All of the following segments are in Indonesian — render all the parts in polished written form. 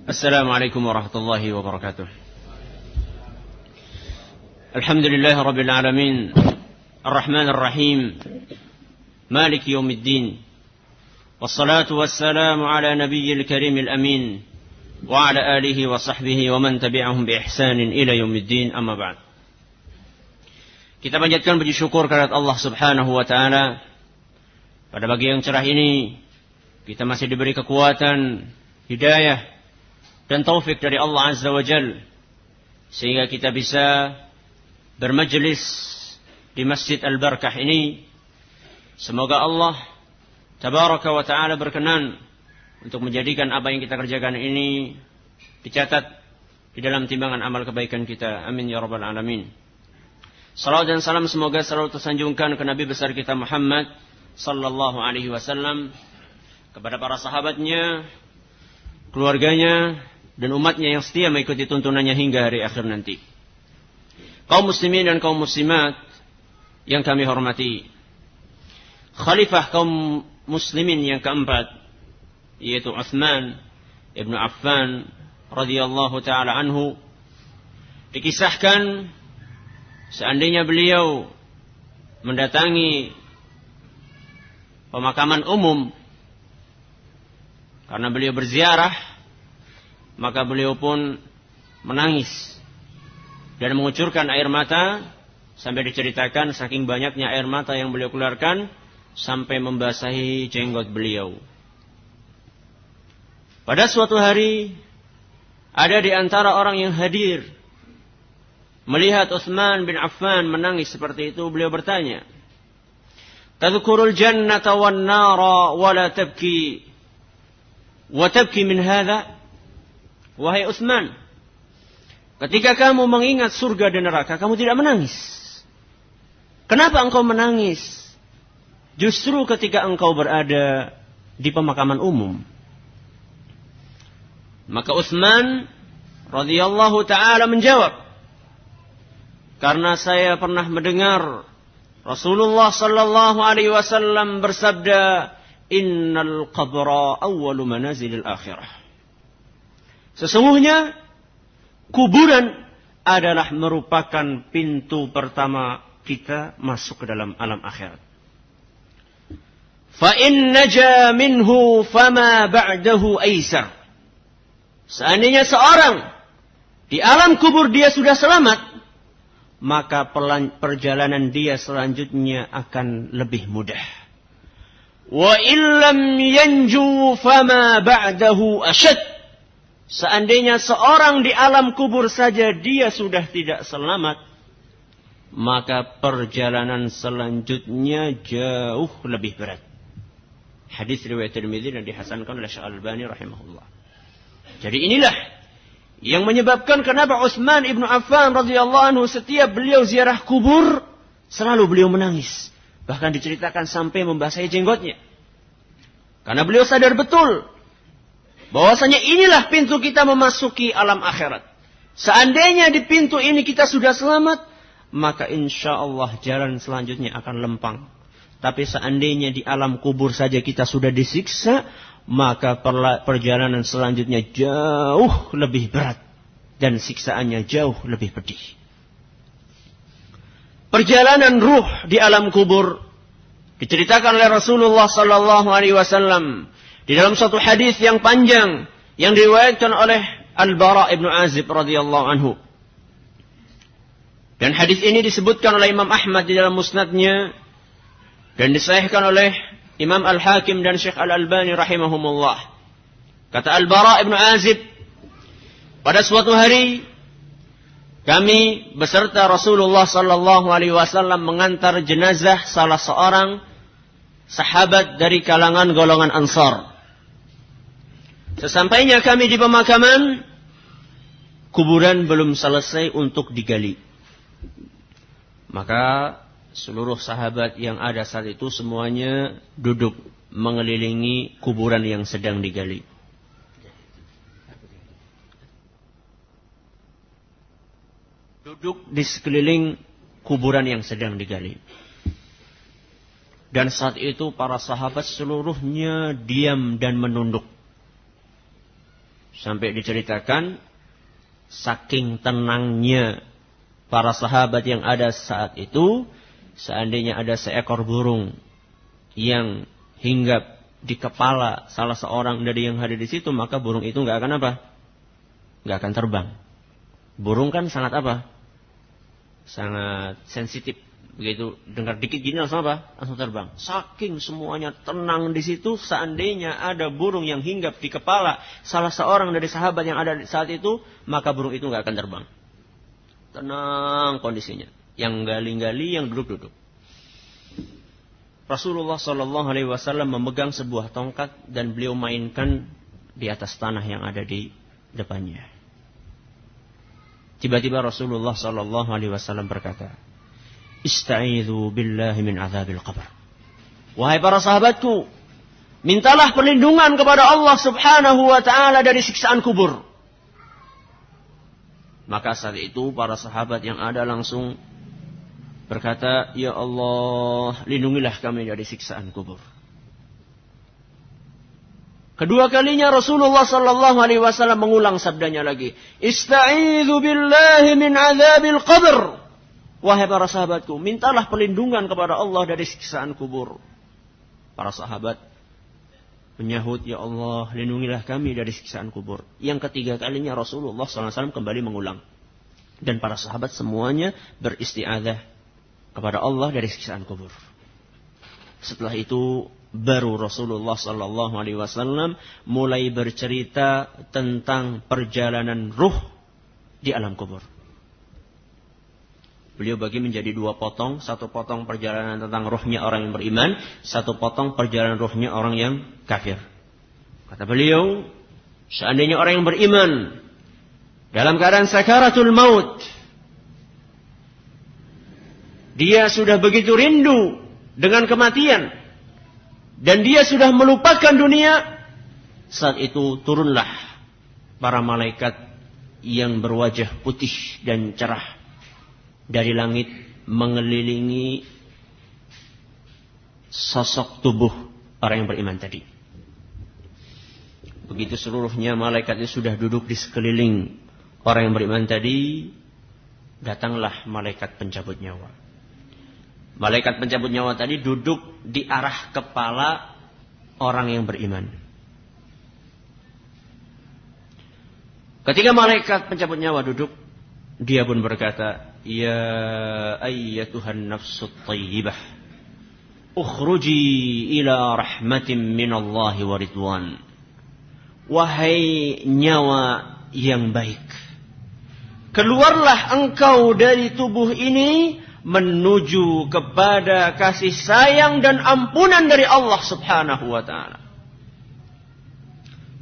Assalamualaikum warahmatullahi wabarakatuh. Alhamdulillahi rabbil alamin, arrahmanir rahim, maliki yaumiddin, wassalatu wassalamu ala nabiyyil karimil amin, wa ala alihi wa sahbihi wa man tabi'ahum bi ihsanin ila yaumiddin, amma ba'd. Kita panjatkan puji syukur kehadirat Allah Subhanahu wa taala. Pada pagi yang cerah ini kita masih diberi kekuatan, hidayah dan taufik dari Allah Azza wa Jal, sehingga kita bisa bermajlis di Masjid Al-Barakah ini. Semoga Allah Tabaraka wa Ta'ala berkenan untuk menjadikan apa yang kita kerjakan ini dicatat di dalam timbangan amal kebaikan kita. Amin ya rabbal alamin. Salawat dan salam semoga selalu tersanjungkan ke Nabi besar kita Muhammad sallallahu alaihi wasallam, kepada para sahabatnya, keluarganya, dan umatnya yang setia mengikuti tuntunannya hingga hari akhir nanti. Kaum muslimin dan kaum muslimat yang kami hormati, khalifah kaum muslimin yang keempat, yaitu Utsman ibn Affan radhiyallahu taala anhu, dikisahkan seandainya beliau mendatangi pemakaman umum karena beliau berziarah, maka beliau pun menangis dan mengucurkan air mata, sampai diceritakan saking banyaknya air mata yang beliau keluarkan sampai membasahi jenggot beliau. Pada suatu hari, ada di antara orang yang hadir melihat Utsman bin Affan menangis seperti itu. Beliau bertanya, "Tadhkurul jannata wan nara wa la tabki wa tabki min hadha?" Wahai Utsman, ketika kamu mengingat surga dan neraka, kamu tidak menangis. Kenapa engkau menangis? Justru ketika engkau berada di pemakaman umum. Maka Utsman radhiyallahu taala menjawab, karena saya pernah mendengar Rasulullah sallallahu alaihi wasallam bersabda, "Innal qabra awwalu manazilil akhirah." Sesungguhnya kuburan adalah merupakan pintu pertama kita masuk ke dalam alam akhirat. Fa in naja minhu fama ba'dahu aisar. Seandainya seorang di alam kubur dia sudah selamat, maka perjalanan dia selanjutnya akan lebih mudah. Wa illam yanju fama ba'dahu ashad. Seandainya seorang di alam kubur saja dia sudah tidak selamat, maka perjalanan selanjutnya jauh lebih berat. Hadis riwayat Tirmidzi dan dihasankan oleh Syekh Al-Albani rahimahullah. Jadi inilah yang menyebabkan kenapa Utsman ibn Affan radhiyallahu anhu setiap beliau ziarah kubur selalu beliau menangis. Bahkan diceritakan sampai membasahi jenggotnya. Karena beliau sadar betul bahwasanya inilah pintu kita memasuki alam akhirat. Seandainya di pintu ini kita sudah selamat, maka insya Allah jalan selanjutnya akan lempang. Tapi seandainya di alam kubur saja kita sudah disiksa, maka perjalanan selanjutnya jauh lebih berat dan siksaannya jauh lebih pedih. Perjalanan ruh di alam kubur diceritakan oleh Rasulullah sallallahu alaihi wasallam di dalam satu hadis yang panjang yang diriwayatkan oleh Al-Bara ibn Azib radhiyallahu anhu. Dan hadis ini disebutkan oleh Imam Ahmad di dalam musnadnya dan disahihkan oleh Imam Al-Hakim dan Syekh Al-Albani rahimahumullah. Kata Al-Bara ibn Azib, pada suatu hari kami beserta Rasulullah sallallahu alaihi wasallam mengantar jenazah salah seorang sahabat dari kalangan golongan Ansar. Sesampainya kami di pemakaman, kuburan belum selesai untuk digali. Maka seluruh sahabat yang ada saat itu semuanya duduk mengelilingi kuburan yang sedang digali. Duduk di sekeliling kuburan yang sedang digali. Dan saat itu para sahabat seluruhnya diam dan menunduk. Sampai diceritakan saking tenangnya para sahabat yang ada saat itu, seandainya ada seekor burung yang hinggap di kepala salah seorang dari yang hadir di situ, maka burung itu nggak akan apa? Nggak akan terbang. Burung kan sangat apa? Sangat sensitif. Begitu dengar dikit gini langsung apa? Langsung terbang. Saking semuanya tenang di situ, seandainya ada burung yang hinggap di kepala salah seorang dari sahabat yang ada saat itu, maka burung itu nggak akan terbang. Tenang kondisinya. Yang gali-gali, yang duduk-duduk. Rasulullah Shallallahu Alaihi Wasallam memegang sebuah tongkat dan beliau mainkan di atas tanah yang ada di depannya. Tiba-tiba Rasulullah Shallallahu Alaihi Wasallam berkata, Ista'idhu billahi min azabil qabr. Wahai para sahabatku, mintalah perlindungan kepada Allah Subhanahu wa taala dari siksaan kubur. Maka saat itu para sahabat yang ada langsung berkata, Ya Allah, lindungilah kami dari siksaan kubur. Kedua kalinya Rasulullah sallallahu alaihi wasallam mengulang sabdanya lagi, Ista'idhu billahi min azabil qabr. Wahai para sahabatku, mintalah perlindungan kepada Allah dari siksaan kubur. Para sahabat menyahut, Ya Allah, lindungilah kami dari siksaan kubur. Yang ketiga kalinya Rasulullah SAW kembali mengulang. Dan para sahabat semuanya beristi'adzah kepada Allah dari siksaan kubur. Setelah itu baru Rasulullah SAW mulai bercerita tentang perjalanan ruh di alam kubur. Beliau bagi menjadi dua potong. Satu potong perjalanan tentang ruhnya orang yang beriman. Satu potong perjalanan ruhnya orang yang kafir. Kata beliau, seandainya orang yang beriman dalam keadaan sakaratul maut, dia sudah begitu rindu dengan kematian, dan dia sudah melupakan dunia, saat itu turunlah para malaikat yang berwajah putih dan cerah dari langit mengelilingi sosok tubuh orang yang beriman tadi. Begitu seluruhnya malaikat itu sudah duduk di sekeliling orang yang beriman tadi, datanglah malaikat pencabut nyawa. Malaikat pencabut nyawa tadi duduk di arah kepala orang yang beriman. Ketika malaikat pencabut nyawa duduk, dia pun berkata, Ya ayyatuhan nafsut tayyibah, ukhruji ila rahmatin minallahi wa ridwan. Wahai nyawa yang baik, keluarlah engkau dari tubuh ini menuju kepada kasih sayang dan ampunan dari Allah Subhanahu wa ta'ala.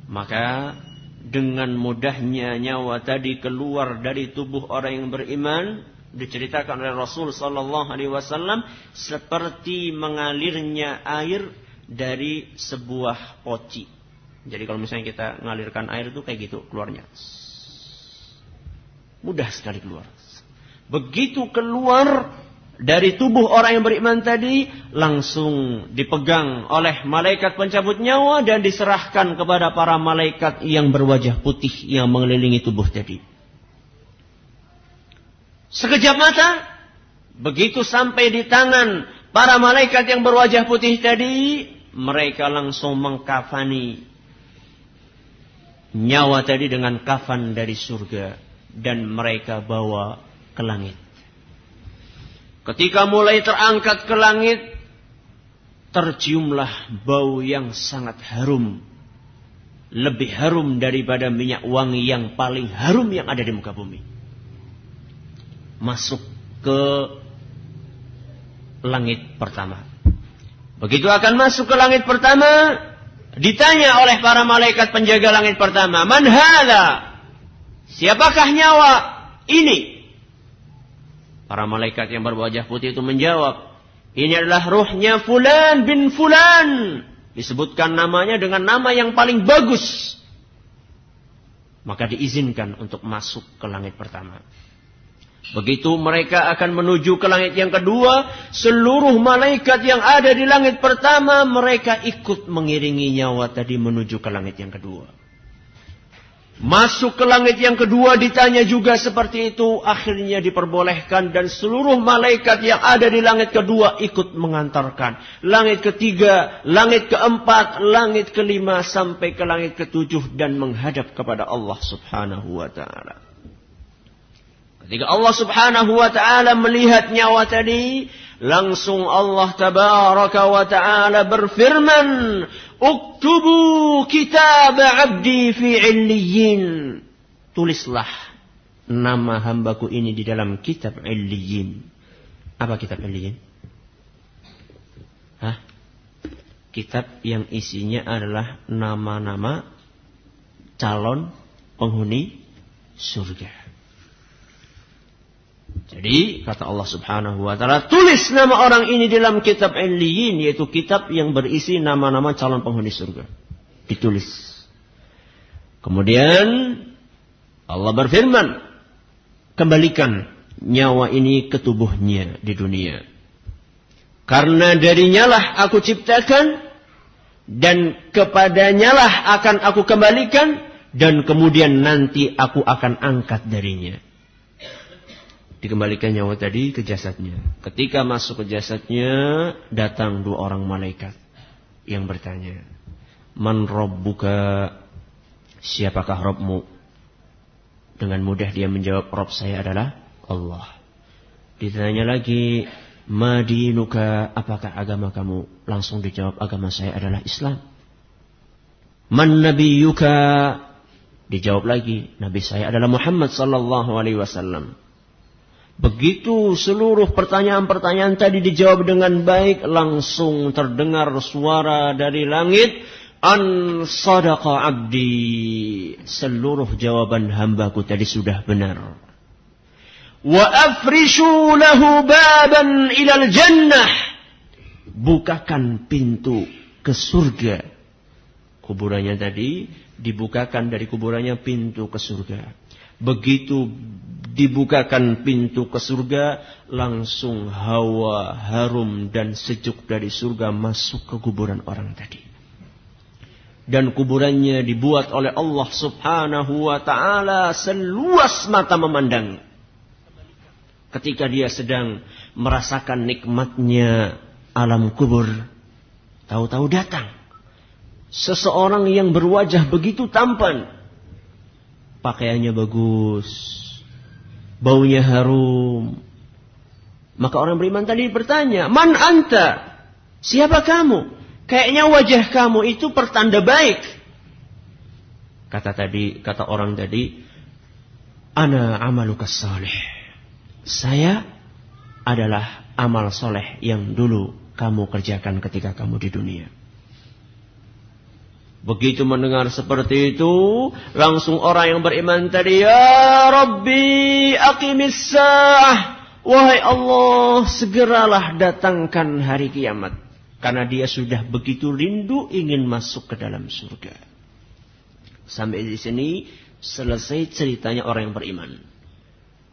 Maka dengan mudahnya nyawa tadi keluar dari tubuh orang yang beriman, diceritakan oleh Rasul sallallahu alaihi wasallam seperti mengalirnya air dari sebuah poci. Jadi kalau misalnya kita mengalirkan air itu kayak gitu keluarnya. Mudah sekali keluar. Begitu keluar dari tubuh orang yang beriman tadi, langsung dipegang oleh malaikat pencabut nyawa dan diserahkan kepada para malaikat yang berwajah putih yang mengelilingi tubuh tadi. Sekejap mata, begitu sampai di tangan para malaikat yang berwajah putih tadi, mereka langsung mengkafani nyawa tadi dengan kafan dari surga dan mereka bawa ke langit. Ketika mulai terangkat ke langit, terciumlah bau yang sangat harum. Lebih harum daripada minyak wangi yang paling harum yang ada di muka bumi. Masuk ke langit pertama. Begitu akan masuk ke langit pertama, ditanya oleh para malaikat penjaga langit pertama, Man hadha? Siapakah nyawa ini? Para malaikat yang berwajah putih itu menjawab, ini adalah ruhnya Fulan bin Fulan. Disebutkan namanya dengan nama yang paling bagus. Maka diizinkan untuk masuk ke langit pertama. Begitu mereka akan menuju ke langit yang kedua, seluruh malaikat yang ada di langit pertama, mereka ikut mengiringi nyawa tadi menuju ke langit yang kedua. Masuk ke langit yang kedua ditanya juga seperti itu. Akhirnya diperbolehkan dan seluruh malaikat yang ada di langit kedua ikut mengantarkan. Langit ketiga, langit keempat, langit kelima sampai ke langit ketujuh dan menghadap kepada Allah subhanahu wa ta'ala. Ketika Allah subhanahu wa ta'ala melihat nyawa tadi, langsung Allah tabaraka wa ta'ala berfirman, uktubu kitab abdi fi illiyin. Tulislah nama hambaku ini di dalam kitab illiyin. Apa kitab illiyin? Kitab yang isinya adalah nama-nama calon penghuni surga. Jadi kata Allah subhanahu wa ta'ala, tulis nama orang ini dalam kitab Illiyin, yaitu kitab yang berisi nama-nama calon penghuni surga. Ditulis. Kemudian Allah berfirman, kembalikan nyawa ini ke tubuhnya di dunia. Karena darinya lah aku ciptakan dan kepadanya lah akan aku kembalikan dan kemudian nanti aku akan angkat darinya. Dikembalikan nyawa tadi ke jasadnya. Ketika masuk ke jasadnya, datang dua orang malaikat yang bertanya, man rabbuka, siapakah Rabbmu? Dengan mudah dia menjawab, Rabb saya adalah Allah. Ditanya lagi, ma dinuka, apakah agama kamu? Langsung dijawab, agama saya adalah Islam. Man nabiyuka, dijawab lagi, nabi saya adalah Muhammad sallallahu alaihi wasallam. Begitu seluruh pertanyaan-pertanyaan tadi dijawab dengan baik, langsung terdengar suara dari langit, an sadaqa abdi, seluruh jawaban hambaku tadi sudah benar. Wa afrishu lahu baban ilal jannah, bukakan pintu ke surga. Kuburannya tadi dibukakan dari kuburannya pintu ke surga. Begitu dibukakan pintu ke surga, langsung hawa harum dan sejuk dari surga masuk ke kuburan orang tadi. Dan kuburannya dibuat oleh Allah subhanahu wa ta'ala seluas mata memandang. Ketika dia sedang merasakan nikmatnya alam kubur, tahu-tahu datang seseorang yang berwajah begitu tampan. Pakaiannya bagus, baunya harum. Maka orang beriman tadi bertanya, man anta? Siapa kamu? Kayaknya wajah kamu itu pertanda baik. Kata orang tadi, ana amalukas salih. Saya adalah amal soleh yang dulu kamu kerjakan ketika kamu di dunia. Begitu mendengar seperti itu, langsung orang yang beriman tadi, ya Rabbi aqimis sa'ah, wahai Allah segeralah datangkan hari kiamat. Karena dia sudah begitu rindu ingin masuk ke dalam surga. Sampai di sini selesai ceritanya orang yang beriman.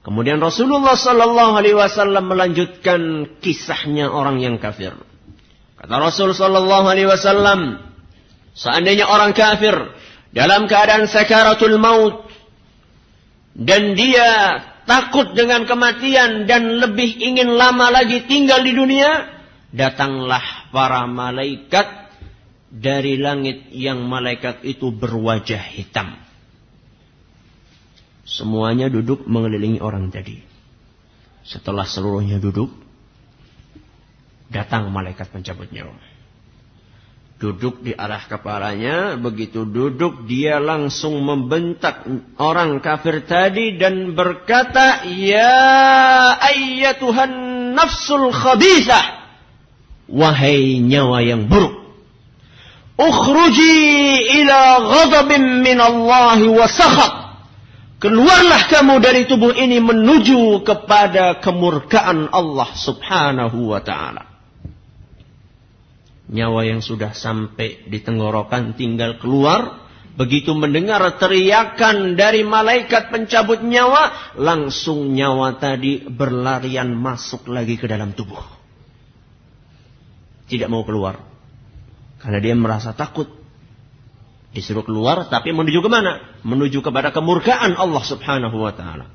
Kemudian Rasulullah sallallahu alaihi wasallam melanjutkan kisahnya orang yang kafir. Kata Rasul sallallahu alaihi wasallam, seandainya orang kafir dalam keadaan sakaratul maut dan dia takut dengan kematian dan lebih ingin lama lagi tinggal di dunia, datanglah para malaikat dari langit yang malaikat itu berwajah hitam. Semuanya duduk mengelilingi orang tadi. Setelah seluruhnya duduk, datang malaikat pencabut nyawa. Duduk di arah kepalanya, begitu duduk dia langsung membentak orang kafir tadi dan berkata, ya ayyatuhan nafsul khabithah, wahai nyawa yang buruk, ukhruji ila ghadabin minallahi wa sakhat, keluarlah kamu dari tubuh ini menuju kepada kemurkaan Allah subhanahu wa ta'ala. Nyawa yang sudah sampai di tenggorokan tinggal keluar. Begitu mendengar teriakan dari malaikat pencabut nyawa, langsung nyawa tadi berlarian masuk lagi ke dalam tubuh. Tidak mau keluar. Karena dia merasa takut. Disuruh keluar, tapi menuju ke mana? Menuju kepada kemurkaan Allah subhanahu wa ta'ala.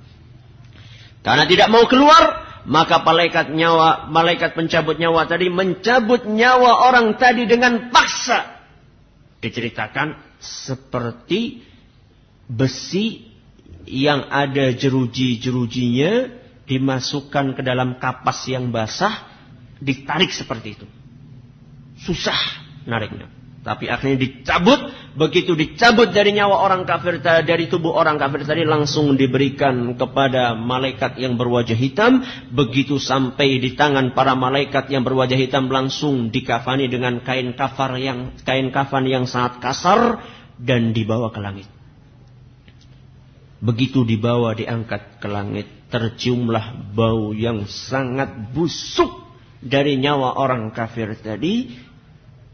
Karena tidak mau keluar, maka malaikat pencabut nyawa tadi mencabut nyawa orang tadi dengan paksa. Diceritakan seperti besi yang ada jeruji-jerujinya dimasukkan ke dalam kapas yang basah, ditarik seperti itu. Susah nariknya. Tapi akhirnya dicabut. Begitu dicabut dari nyawa orang kafir, dari tubuh orang kafir tadi, langsung diberikan kepada malaikat yang berwajah hitam. Begitu sampai di tangan para malaikat yang berwajah hitam, langsung dikafani dengan kain kafan yang sangat kasar dan dibawa ke langit. Begitu dibawa, diangkat ke langit, terciumlah bau yang sangat busuk dari nyawa orang kafir tadi.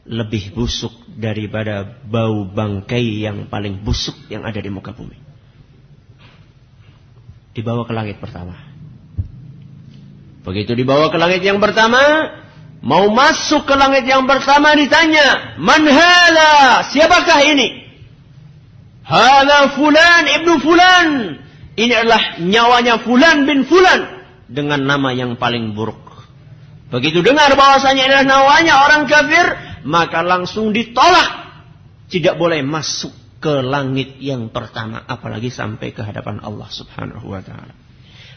Lebih busuk daripada bau bangkai yang paling busuk yang ada di muka bumi. Dibawa ke langit pertama. Begitu dibawa ke langit yang pertama, mau masuk ke langit yang pertama ditanya, "Man hadha? Siapakah ini?" "Hadha fulan ibnu fulan." Ini adalah nyawanya fulan bin fulan dengan nama yang paling buruk. Begitu dengar bahwasanya adalah nyawanya orang kafir, maka langsung ditolak. Tidak boleh masuk ke langit yang pertama, apalagi sampai ke hadapan Allah subhanahu wa ta'ala.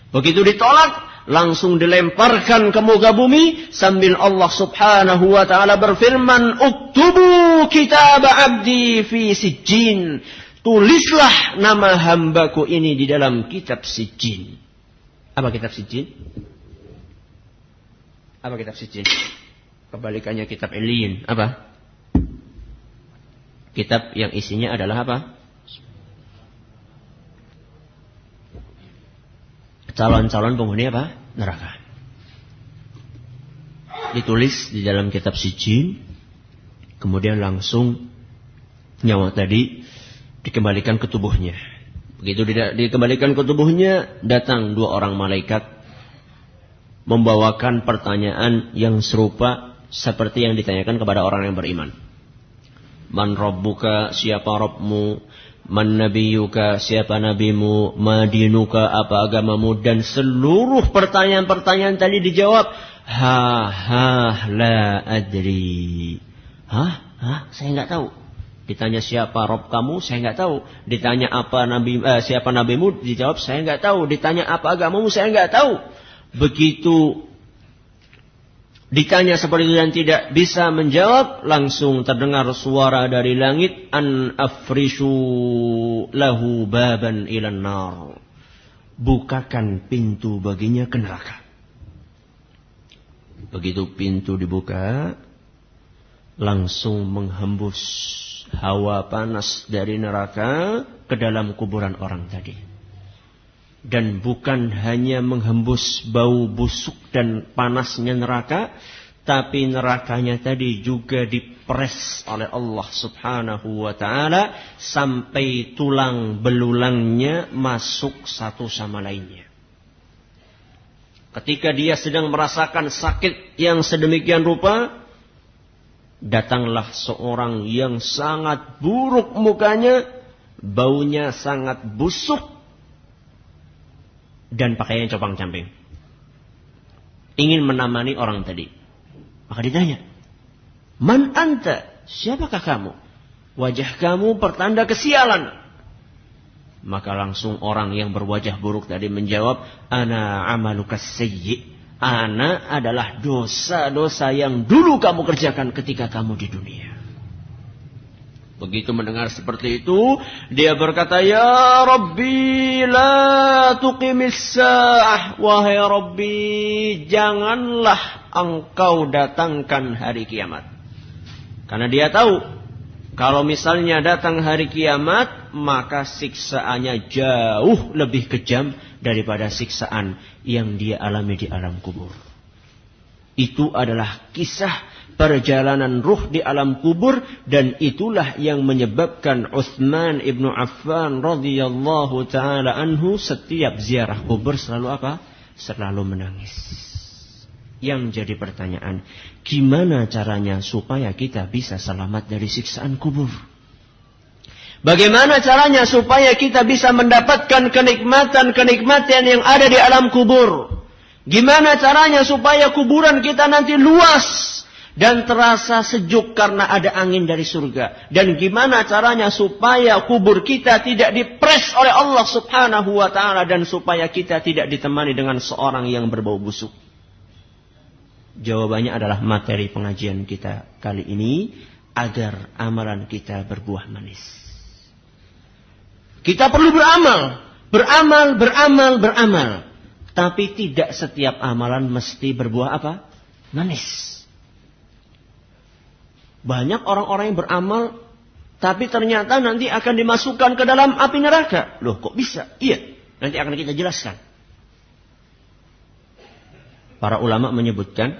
Begitu ditolak, langsung dilemparkan ke muka bumi, sambil Allah subhanahu wa ta'ala berfirman, "Uktubu kitab abdi fi sijjin." Tulislah nama hambaku ini di dalam kitab sijjin. Apa kitab sijjin? Apa kitab sijjin? Kebalikannya kitab Iliyin. Apa? Kitab yang isinya adalah apa? Calon-calon penghuni apa? Neraka. Ditulis di dalam kitab sijjin. Kemudian langsung nyawa tadi dikembalikan ke tubuhnya. Begitu dikembalikan ke tubuhnya, datang dua orang malaikat membawakan pertanyaan yang serupa seperti yang ditanyakan kepada orang yang beriman. Man rabbuka, siapa Rabbmu? Man nabiyuka, siapa nabimu? Ma dinuka, apa agamamu? Dan seluruh pertanyaan-pertanyaan tadi dijawab, la adri. Saya nggak tahu. Ditanya siapa Rabb kamu, saya nggak tahu. Ditanya apa siapa nabimu, dijawab saya nggak tahu. Ditanya apa agamamu, saya nggak tahu. Begitu ditanya seperti itu dan tidak bisa menjawab, langsung terdengar suara dari langit, an afrishu lahu baban ilan nar. Bukakan pintu baginya ke neraka. Begitu pintu dibuka, langsung menghembus hawa panas dari neraka ke dalam kuburan orang tadi. Dan bukan hanya menghembus bau busuk dan panasnya neraka, tapi nerakanya tadi juga diperes oleh Allah subhanahu wa ta'ala sampai tulang belulangnya masuk satu sama lainnya. Ketika dia sedang merasakan sakit yang sedemikian rupa, datanglah seorang yang sangat buruk mukanya, baunya sangat busuk, dan pakaiannya compang-camping. Ingin menamani orang tadi. Maka ditanya, "Man anta? Siapakah kamu? Wajah kamu pertanda kesialan." Maka langsung orang yang berwajah buruk tadi menjawab, "Ana amalukas sayyi." Ana adalah dosa-dosa yang dulu kamu kerjakan ketika kamu di dunia. Begitu mendengar seperti itu, dia berkata, "Ya Rabbi, la tuqimis sa'ah." Wahai Rabbi, janganlah engkau datangkan hari kiamat. Karena dia tahu, kalau misalnya datang hari kiamat, maka siksaannya jauh lebih kejam daripada siksaan yang dia alami di alam kubur. Itu adalah kisah perjalanan ruh di alam kubur, dan itulah yang menyebabkan Utsman ibnu Affan radhiyallahu taala anhu setiap ziarah kubur selalu apa? Selalu menangis. Yang jadi pertanyaan, gimana caranya supaya kita bisa selamat dari siksaan kubur? Bagaimana caranya supaya kita bisa mendapatkan kenikmatan-kenikmatan yang ada di alam kubur? Gimana caranya supaya kuburan kita nanti luas dan terasa sejuk karena ada angin dari surga? Dan gimana caranya supaya kubur kita tidak dipres oleh Allah Subhanahu wa ta'ala dan supaya kita tidak ditemani dengan seorang yang berbau busuk? Jawabannya adalah materi pengajian kita kali ini, agar amalan kita berbuah manis. Kita perlu beramal. Tapi tidak setiap amalan mesti berbuah apa? Manis. Banyak orang-orang yang beramal, tapi ternyata nanti akan dimasukkan ke dalam api neraka. Loh, kok bisa? Iya, nanti akan kita jelaskan. Para ulama menyebutkan,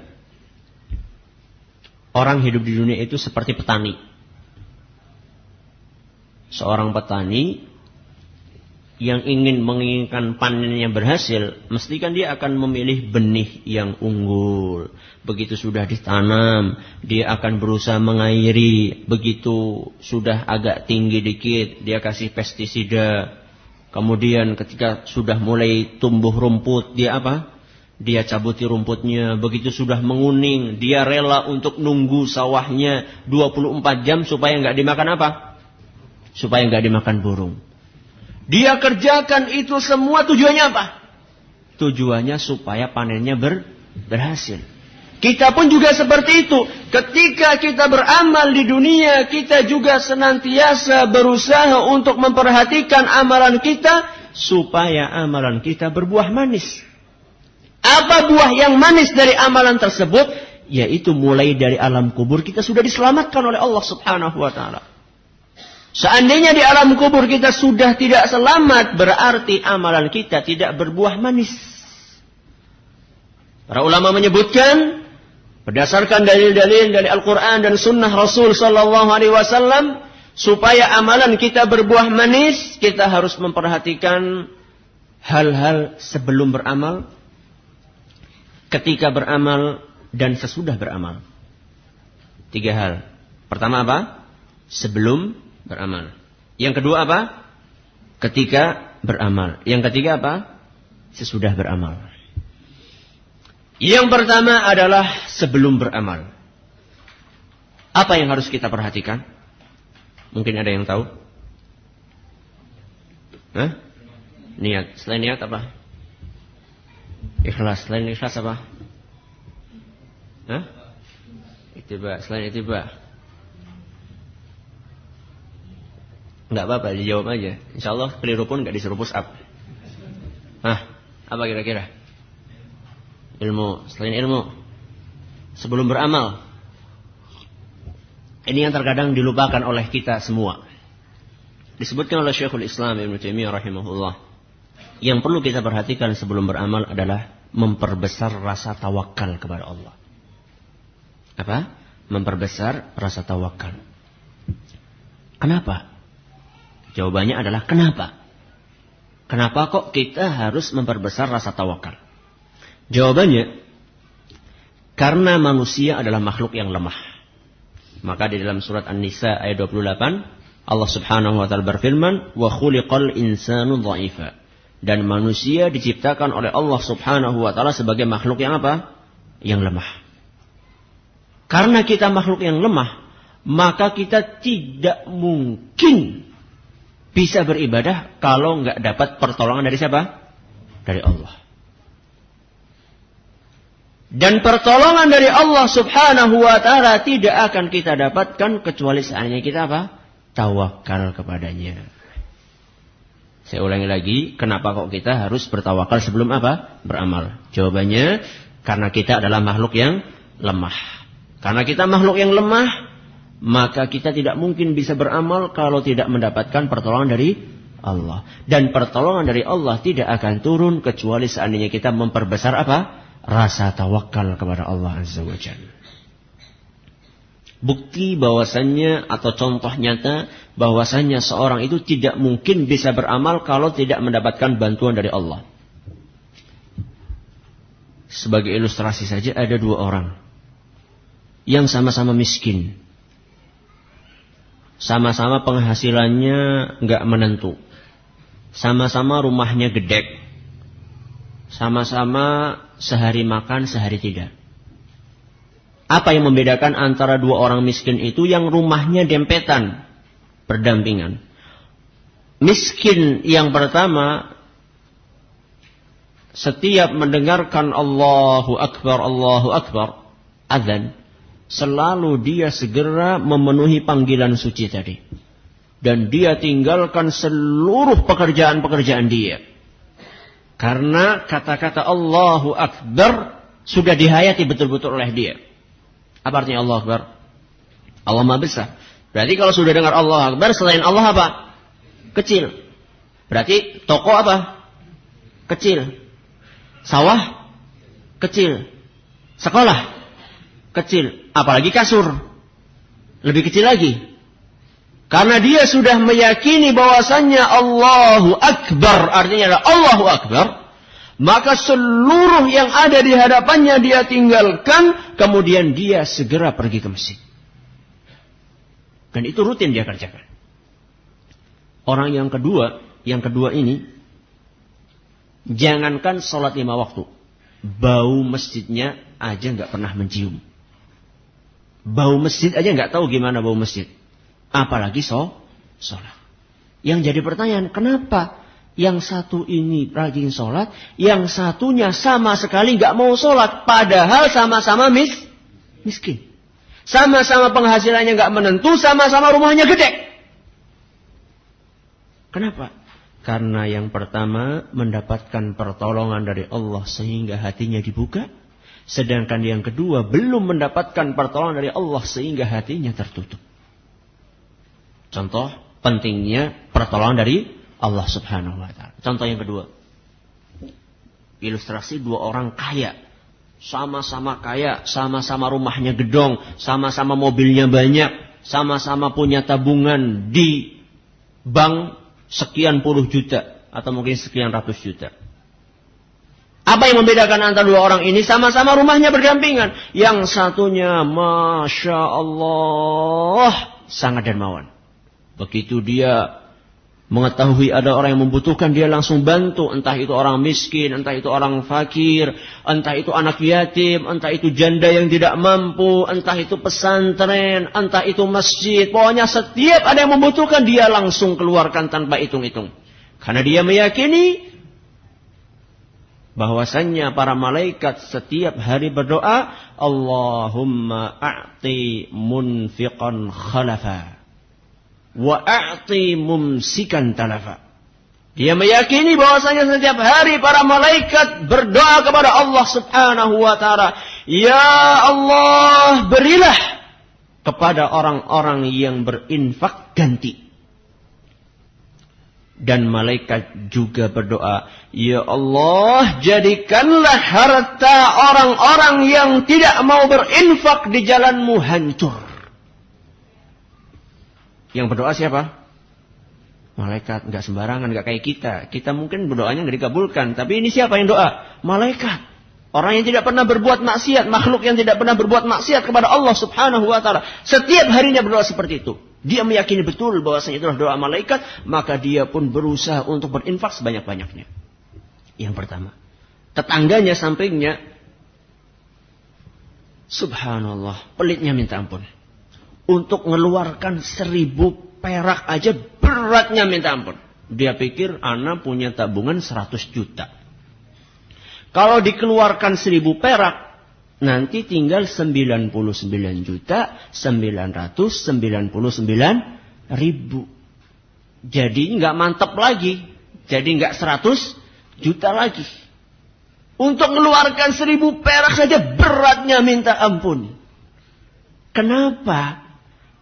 orang hidup di dunia itu seperti petani. Seorang petani yang menginginkan panennya berhasil, mesti kan dia akan memilih benih yang unggul. Begitu sudah ditanam, dia akan berusaha mengairi. Begitu sudah agak tinggi dikit, dia kasih pestisida. Kemudian ketika sudah mulai tumbuh rumput, dia apa? Dia cabuti rumputnya. Begitu sudah menguning, dia rela untuk nunggu sawahnya 24 jam supaya nggak dimakan apa? Supaya nggak dimakan burung. Dia kerjakan itu semua tujuannya apa? Tujuannya supaya panennya berhasil. Kita pun juga seperti itu. Ketika kita beramal di dunia, kita juga senantiasa berusaha untuk memperhatikan amalan kita supaya amalan kita berbuah manis. Apa buah yang manis dari amalan tersebut? Yaitu mulai dari alam kubur kita sudah diselamatkan oleh Allah Subhanahu wa ta'ala. Seandainya di alam kubur kita sudah tidak selamat, berarti amalan kita tidak berbuah manis. Para ulama menyebutkan, berdasarkan dalil-dalil dari Al-Quran dan Sunnah Rasul Sallallahu Alaihi Wasallam, supaya amalan kita berbuah manis, kita harus memperhatikan hal-hal sebelum beramal, ketika beramal, dan sesudah beramal. 3 hal. Pertama apa? Sebelum beramal. Yang kedua apa? Ketika beramal. Yang ketiga apa? Sesudah beramal. Yang pertama adalah sebelum beramal. Apa yang harus kita perhatikan? Mungkin ada yang tahu? Hah? Niat. Selain niat apa? Ikhlas. Selain ikhlas apa? Hah? Ittiba. Selain ittiba. Enggak apa-apa, dijawab aja. InsyaAllah keliru pun enggak disuruh push up. Apa kira-kira? Ilmu, selain ilmu. Sebelum beramal. Ini yang terkadang dilupakan oleh kita semua. Disebutkan oleh Syekhul Islam Ibnu Taimiyah rahimahullah. Yang perlu kita perhatikan sebelum beramal adalah memperbesar rasa tawakal kepada Allah. Apa? Memperbesar rasa tawakal. Kenapa? Jawabannya adalah kenapa? Kenapa kok kita harus memperbesar rasa tawakal? Jawabannya, karena manusia adalah makhluk yang lemah. Maka di dalam surat An-Nisa ayat 28, Allah Subhanahu wa ta'ala berfirman, "Wa khuliqal insanu dha'ifa." Dan manusia diciptakan oleh Allah Subhanahu wa ta'ala sebagai makhluk yang apa? Yang lemah. Karena kita makhluk yang lemah, maka kita tidak mungkin bisa beribadah kalau nggak dapat pertolongan dari siapa? Dari Allah. Dan pertolongan dari Allah Subhanahu wa ta'ala tidak akan kita dapatkan kecuali seandainya kita apa? Tawakal kepadanya. Saya ulangi lagi, kenapa kok kita harus bertawakal sebelum apa? Beramal. Jawabannya, karena kita adalah makhluk yang lemah. Karena kita makhluk yang lemah, maka kita tidak mungkin bisa beramal kalau tidak mendapatkan pertolongan dari Allah. Dan pertolongan dari Allah tidak akan turun kecuali seandainya kita memperbesar apa? Rasa tawakal kepada Allah Azza wa Jalla. Bukti bahwasannya atau contoh nyata bahwasannya seorang itu tidak mungkin bisa beramal kalau tidak mendapatkan bantuan dari Allah. Sebagai ilustrasi saja, ada 2 orang yang sama-sama miskin. Sama-sama penghasilannya nggak menentu. Sama-sama rumahnya gedek. Sama-sama sehari makan, sehari tidak. Apa yang membedakan antara dua orang miskin itu? Yang rumahnya dempetan, berdampingan. Miskin yang pertama, setiap mendengarkan Allahu Akbar, azan, selalu dia segera memenuhi panggilan suci tadi. Dan dia tinggalkan seluruh pekerjaan-pekerjaan dia. Karena kata-kata Allahu Akbar sudah dihayati betul-betul oleh dia. Apa artinya Allahu Akbar? Allah Maha Besar. Berarti kalau sudah dengar Allahu Akbar, selain Allah apa? Kecil. Berarti toko apa? Kecil. Sawah? Kecil. Sekolah? Kecil. Apalagi kasur? Lebih kecil lagi. Karena dia sudah meyakini bahwasannya Allahu Akbar, artinya adalah Allahu Akbar, maka seluruh yang ada di hadapannya dia tinggalkan, kemudian dia segera pergi ke masjid. Dan itu rutin dia kerjakan. Orang yang kedua ini, jangankan sholat 5 waktu, bau masjidnya aja nggak pernah mencium. Bau masjid aja nggak tahu gimana bau masjid. Apalagi sholat. Yang jadi pertanyaan, kenapa yang satu ini rajin sholat, yang satunya sama sekali nggak mau sholat, padahal sama-sama miskin, sama-sama penghasilannya nggak menentu, sama-sama rumahnya gede. Kenapa? Karena yang pertama mendapatkan pertolongan dari Allah sehingga hatinya dibuka, sedangkan yang kedua belum mendapatkan pertolongan dari Allah sehingga hatinya tertutup. Contoh pentingnya pertolongan dari Allah Subhanahu wa Ta'ala. Contoh yang kedua, ilustrasi dua orang kaya, sama-sama kaya, sama-sama rumahnya gedong, sama-sama mobilnya banyak, sama-sama punya tabungan di bank sekian puluh juta atau mungkin sekian ratus juta. Apa yang membedakan antara dua orang ini? Sama-sama rumahnya berdampingan. Yang satunya, Masya Allah, sangat dermawan. Begitu dia mengetahui ada orang yang membutuhkan, dia langsung bantu. Entah itu orang miskin, entah itu orang fakir, entah itu anak yatim, entah itu janda yang tidak mampu, entah itu pesantren, entah itu masjid. Pokoknya setiap ada yang membutuhkan, dia langsung keluarkan tanpa hitung-hitung. Karena dia meyakini bahwasannya para malaikat setiap hari berdoa, Allahumma a'ti munfiqan khalafa wa a'ti mumsikan talafa. Dia meyakini bahwasanya setiap hari para malaikat berdoa kepada Allah Subhanahu wa Ta'ala, ya Allah, berilah kepada orang-orang yang berinfak ganti. Dan malaikat juga berdoa, ya Allah, jadikanlah harta orang-orang yang tidak mau berinfak di jalan-Mu hancur. Yang berdoa siapa? Malaikat. Enggak sembarangan, enggak kayak kita. Kita mungkin berdoanya enggak dikabulkan. Tapi ini siapa yang doa? Malaikat. Orang yang tidak pernah berbuat maksiat. Makhluk yang tidak pernah berbuat maksiat kepada Allah Subhanahu wa Ta'ala. Setiap harinya berdoa seperti itu. Dia meyakini betul bahwasanya itulah doa malaikat. Maka dia pun berusaha untuk berinfak sebanyak-banyaknya. Yang pertama. Tetangganya, sampingnya, subhanallah, pelitnya minta ampun. Untuk mengeluarkan 1000 perak aja beratnya minta ampun. Dia pikir anak punya tabungan 100 juta. Kalau dikeluarkan 1000 perak, nanti tinggal 99 juta 999 ribu. Jadi nggak mantap lagi. Jadi nggak 100 juta lagi. Untuk mengeluarkan 1000 perak saja beratnya minta ampun. Kenapa?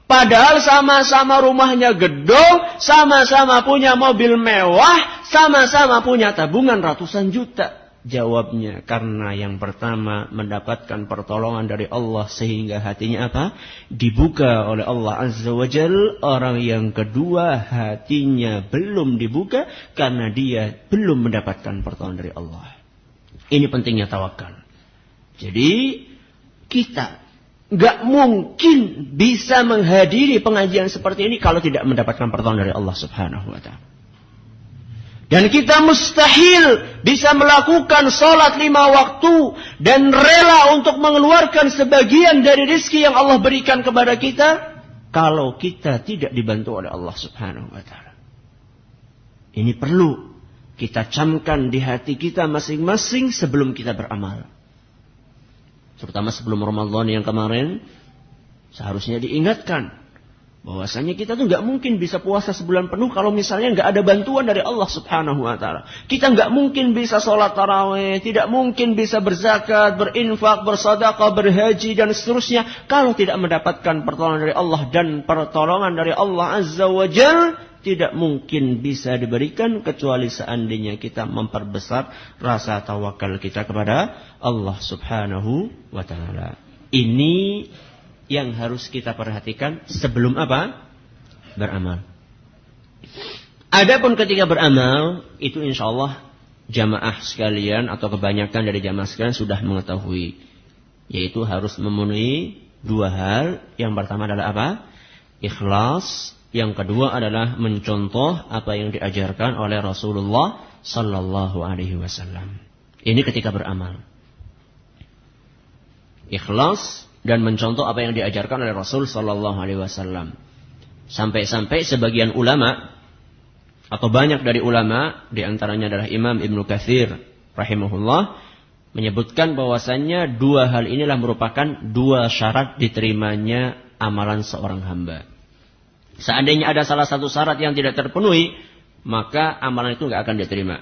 Padahal sama-sama rumahnya gedong, sama-sama punya mobil mewah, sama-sama punya tabungan ratusan juta. Jawabnya, karena yang pertama mendapatkan pertolongan dari Allah sehingga hatinya apa? Dibuka oleh Allah Azza wa Jal. Orang yang kedua hatinya belum dibuka karena dia belum mendapatkan pertolongan dari Allah. Ini pentingnya tawakal. Jadi kita nggak mungkin bisa menghadiri pengajian seperti ini kalau tidak mendapatkan pertolongan dari Allah Subhanahu wa taala. Dan kita mustahil bisa melakukan sholat 5 waktu dan rela untuk mengeluarkan sebagian dari rezeki yang Allah berikan kepada kita kalau kita tidak dibantu oleh Allah Subhanahu wa taala. Ini perlu kita camkan di hati kita masing-masing sebelum kita beramal. Terutama sebelum Ramadan yang kemarin, seharusnya diingatkan bahwasanya kita tuh nggak mungkin bisa puasa sebulan penuh kalau misalnya nggak ada bantuan dari Allah Subhanahu wa taala. Kita nggak mungkin bisa sholat tarawih, tidak mungkin bisa berzakat, berinfak, bersedekah, berhaji dan seterusnya kalau tidak mendapatkan pertolongan dari Allah, dan pertolongan dari Allah Azza wa Jalla tidak mungkin bisa diberikan kecuali seandainya kita memperbesar rasa tawakal kita kepada Allah Subhanahu wa taala. Ini yang harus kita perhatikan sebelum apa? Beramal. Adapun ketika beramal, itu insya Allah jamaah sekalian atau kebanyakan dari jamaah sekalian sudah mengetahui. Yaitu harus memenuhi 2 hal. Yang pertama adalah apa? Ikhlas. Yang kedua adalah mencontoh apa yang diajarkan oleh Rasulullah Sallallahu Alaihi Wasallam. Ini ketika beramal. Ikhlas dan mencontoh apa yang diajarkan oleh Rasul Sallallahu Alaihi Wasallam. Sampai-sampai sebagian ulama atau banyak dari ulama, di antaranya adalah Imam Ibnu Katsir rahimahullah, menyebutkan bahwasannya 2 hal inilah merupakan 2 syarat diterimanya amalan seorang hamba. Seandainya ada salah satu syarat yang tidak terpenuhi, maka amalan itu nggak akan diterima.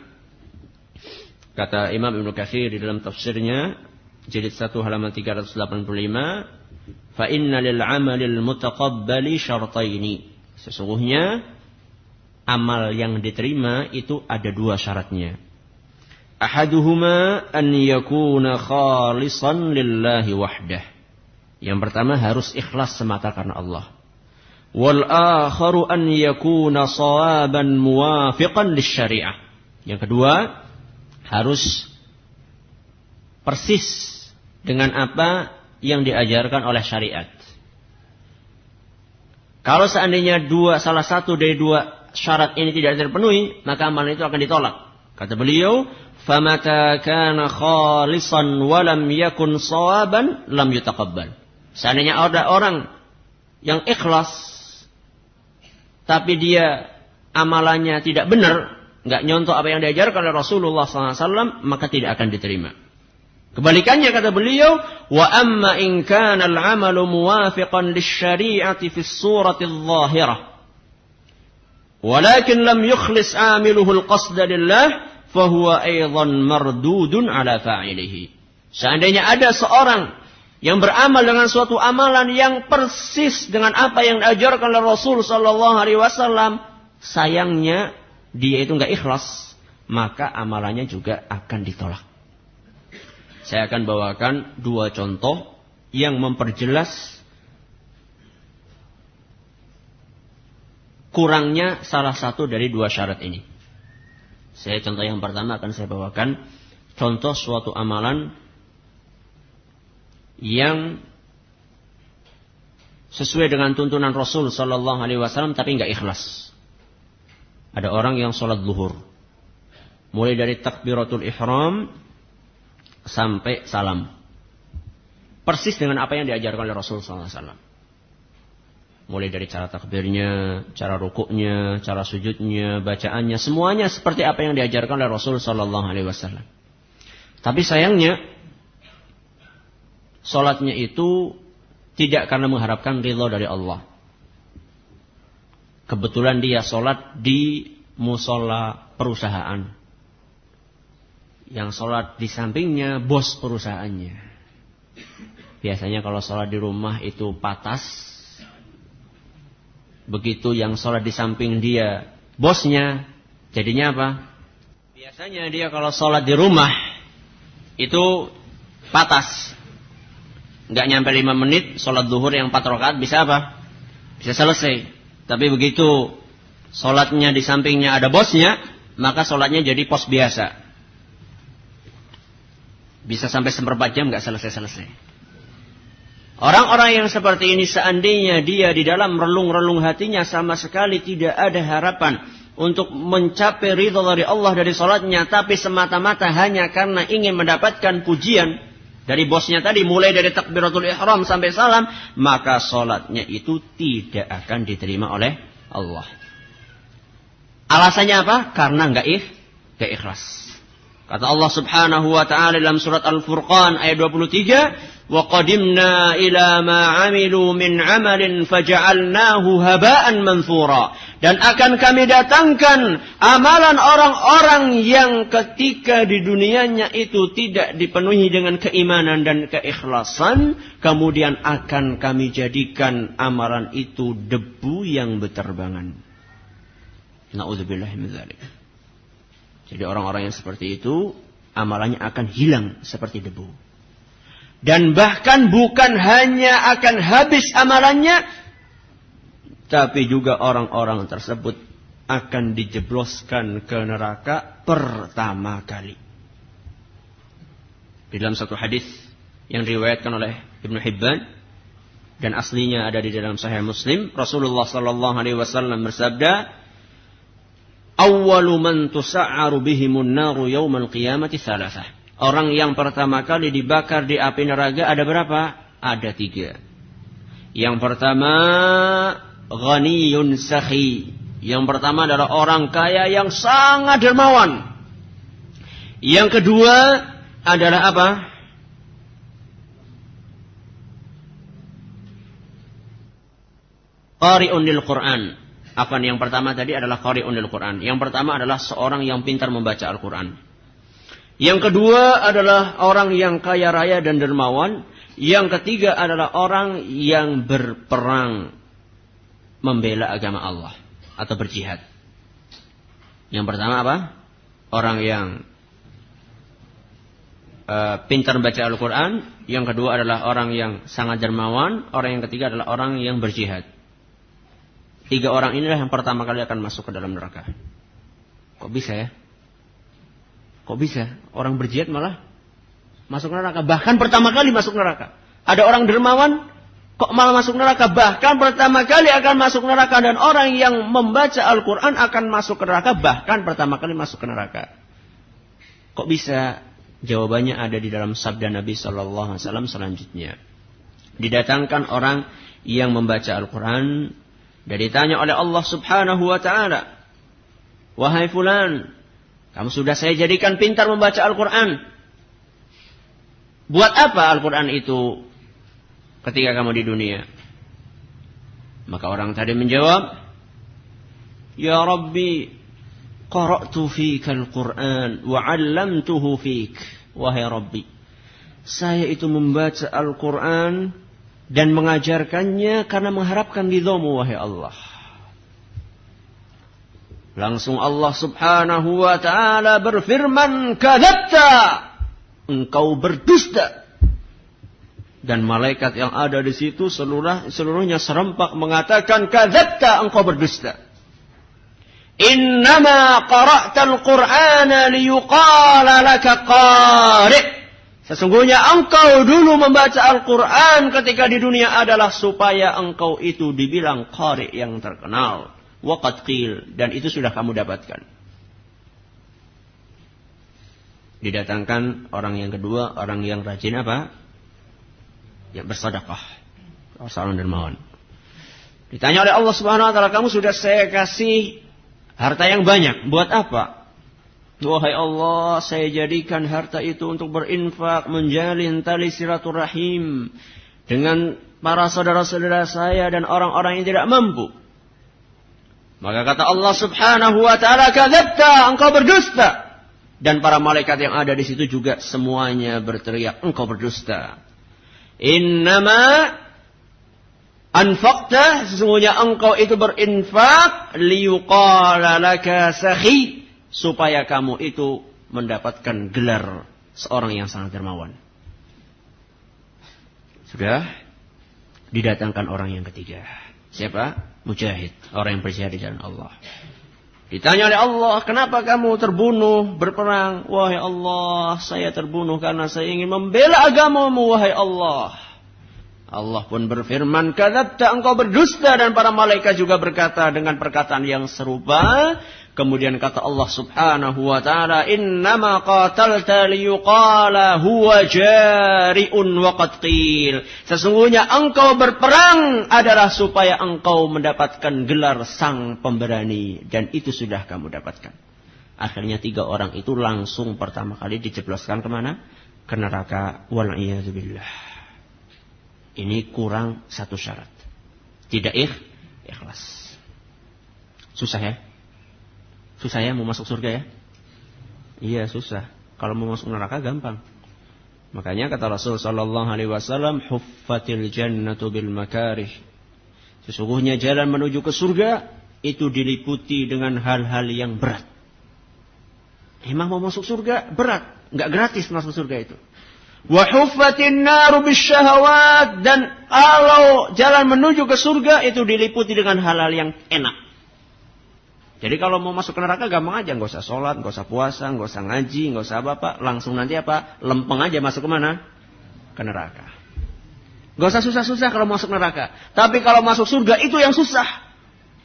Kata Imam Ibnu Katsir di dalam tafsirnya, jilid 1 halaman 385, fa inna lil 'amalil mutaqabbali syartaini. Sesungguhnya amal yang diterima itu ada 2 syaratnya. Ahaduhuma an yakuna khalisan lillahi wahdah. Yang pertama harus ikhlas semata karena Allah. Wal akharu an yakuna shawaban muwafiqan lisyari'ah. Yang kedua harus persis dengan apa yang diajarkan oleh syariat. Kalau seandainya salah satu dari 2 syarat ini tidak terpenuhi, maka amalan itu akan ditolak. Kata beliau, "Famata kana khalisan wa lam yakun shawaban lam yutaqabbal." Seandainya ada orang yang ikhlas tapi dia amalannya tidak benar, enggak nyontoh apa yang diajarkan oleh Rasulullah SAW, maka tidak akan diterima. Kebalikannya kata beliau, wa amma in kana al-'amalu muwafiqan lisyari'ati fi as-surati adh-dhahirah walakin lam yukhlis 'amiluhu al-qasda lillah fa huwa aidan mardudun 'ala fa'ilihi. Seandainya ada seorang yang beramal dengan suatu amalan yang persis dengan apa yang diajarkan oleh Rasul sallallahu alaihi wasallam, sayangnya dia itu enggak ikhlas, maka amalannya juga akan ditolak. Saya akan bawakan 2 contoh yang memperjelas kurangnya salah satu dari 2 syarat ini. Contoh yang pertama akan saya bawakan contoh suatu amalan yang sesuai dengan tuntunan Rasul sallallahu alaihi wasallam tapi enggak ikhlas. Ada orang yang sholat zuhur, mulai dari takbiratul ihram sampai salam, persis dengan apa yang diajarkan oleh Rasul sallallahu alaihi wasallam. Mulai dari cara takbirnya, cara rukuknya, cara sujudnya, bacaannya, semuanya seperti apa yang diajarkan oleh Rasul sallallahu alaihi wasallam. Tapi sayangnya sholatnya itu tidak karena mengharapkan ridha dari Allah. Kebetulan dia sholat di musola perusahaan. Yang sholat di sampingnya bos perusahaannya. Biasanya kalau sholat di rumah itu patas. Begitu yang sholat di samping dia bosnya, jadinya apa? Biasanya dia kalau sholat di rumah itu patas. Nggak nyampe 5 menit, sholat zuhur yang 4 rakaat bisa apa? Bisa selesai. Tapi begitu sholatnya di sampingnya ada bosnya, maka sholatnya jadi pos biasa. Bisa sampai 1/4 jam nggak selesai-selesai. Orang-orang yang seperti ini seandainya dia di dalam relung-relung hatinya sama sekali tidak ada harapan untuk mencapai ridha dari Allah dari salatnya, tapi semata-mata hanya karena ingin mendapatkan pujian dari bosnya tadi, mulai dari takbiratul ihram sampai salam, maka salatnya itu tidak akan diterima oleh Allah. Alasannya apa? Karena enggak ikhlas. Kata Allah Subhanahu wa taala dalam surat Al-Furqan ayat 23, "Wa qadimna ila ma 'amilu min 'amalin faja'alnahu haba'an manthura." Dan akan kami datangkan amalan orang-orang yang ketika di dunianya itu tidak dipenuhi dengan keimanan dan keikhlasan, kemudian akan kami jadikan amalan itu debu yang berterbangan. Na'udzubillahi min dzalik. Jadi orang-orang yang seperti itu amalannya akan hilang seperti debu. Dan bahkan bukan hanya akan habis amalannya, tapi juga orang-orang tersebut akan dijebloskan ke neraka pertama kali. Di dalam satu hadis yang diriwayatkan oleh Ibnu Hibban dan aslinya ada di dalam Sahih Muslim, Rasulullah sallallahu alaihi wasallam bersabda, "Awwalu man tusa'aru bihimun naru yaumal qiyamati thalathah." Orang yang pertama kali dibakar di api neraka ada berapa? Ada 3. Yang pertama, ghaniyun sakhi. Yang pertama adalah orang kaya yang sangat dermawan. Yang kedua adalah apa? Qari'un lil Qur'an. Yang pertama tadi adalah qari'un lil Qur'an. Yang pertama adalah seorang yang pintar membaca Al-Qur'an. Yang kedua adalah orang yang kaya raya dan dermawan. Yang ketiga adalah orang yang berperang membela agama Allah atau berjihad. Yang pertama apa? Orang yang pintar membaca Al-Qur'an. Yang kedua adalah orang yang sangat dermawan. Orang yang ketiga adalah orang yang berjihad. 3 orang inilah yang pertama kali akan masuk ke dalam neraka. Kok bisa ya? Kok bisa? Orang berjihad malah masuk neraka. Bahkan pertama kali masuk neraka. Ada orang dermawan, kok malah masuk neraka. Bahkan pertama kali akan masuk neraka. Dan orang yang membaca Al-Quran akan masuk ke neraka. Bahkan pertama kali masuk ke neraka. Kok bisa? Jawabannya ada di dalam sabda Nabi SAW selanjutnya. Didatangkan orang yang membaca Al-Quran. Dan ditanya oleh Allah Subhanahu wa ta'ala, "Wahai fulan, kamu sudah saya jadikan pintar membaca Al-Quran. Buat apa Al-Quran itu ketika kamu di dunia?" Maka orang tadi menjawab, "Ya Rabbi, qara'tu fika Al-Quran wa 'allamtuhu fik." Wahai Rabbi, saya itu membaca Al-Quran dan mengajarkannya karena mengharapkan ridhamu, wahai Allah. Langsung Allah Subhanahu wa ta'ala berfirman, "Kadzabta, engkau berdusta." Dan malaikat yang ada di situ seluruhnya serempak mengatakan, "Kadzabta, engkau berdusta. Innama qara'tal Qur'ana liyuqala laka qari'." Sesungguhnya engkau dulu membaca Al-Quran ketika di dunia adalah supaya engkau itu dibilang qari yang terkenal. Waqad qil. Dan itu sudah kamu dapatkan. Didatangkan orang yang kedua, orang yang rajin apa? Yang bersedekah. Seorang dermawan. Ditanya oleh Allah Subhanahu wa ta'ala, "Kamu sudah saya kasih harta yang banyak. Buat apa?" "Wahai Allah, saya jadikan harta itu untuk berinfak, menjalin tali silaturahim dengan para saudara-saudara saya dan orang-orang yang tidak mampu." Maka kata Allah Subhanahu wa ta'ala, "Kadzabta, engkau berdusta." Dan para malaikat yang ada di situ juga semuanya berteriak, "Engkau berdusta. Innama anfaqta, sesungguhnya engkau itu berinfak liyuqala laka sakhi, supaya kamu itu mendapatkan gelar seorang yang sangat dermawan." Sudah didatangkan orang yang ketiga. Siapa? Mujahid, orang yang berjihad di jalan Allah. Ditanya oleh Allah, "Kenapa kamu terbunuh berperang?" "Wahai Allah, saya terbunuh karena saya ingin membela agamamu, wahai Allah." Allah pun berfirman, kadzabta, engkau berdusta, dan para malaikat juga berkata dengan perkataan yang serupa. Kemudian kata Allah Subhanahu wa taala, innama qatalta liyuqala huwa jari'un wa qad qil. Sesungguhnya engkau berperang adalah supaya engkau mendapatkan gelar sang pemberani, dan itu sudah kamu dapatkan. Akhirnya 3 orang itu langsung pertama kali dijebloskan kemana? Ke neraka. Wal'iyadzubillah. Ini kurang 1 syarat. Tidak ikhlas. Susah ya? Susah ya mau masuk surga ya? Iya susah. Kalau mau masuk neraka gampang. Makanya kata Rasul sallallahu alaihi wasallam, huffatil jannatu bil makarih. Sesungguhnya jalan menuju ke surga itu diliputi dengan hal-hal yang berat. Emang mau masuk surga berat, enggak gratis masuk surga itu. Wa huffatin naru bisyahawat, dan kalau jalan menuju ke surga itu diliputi dengan hal-hal yang enak. Jadi kalau mau masuk ke neraka gampang aja, enggak usah sholat, enggak usah puasa, enggak usah ngaji, enggak usah apa-apa, langsung nanti apa? Lempeng aja masuk ke mana? Ke neraka. Enggak usah susah-susah kalau masuk neraka. Tapi kalau masuk surga itu yang susah.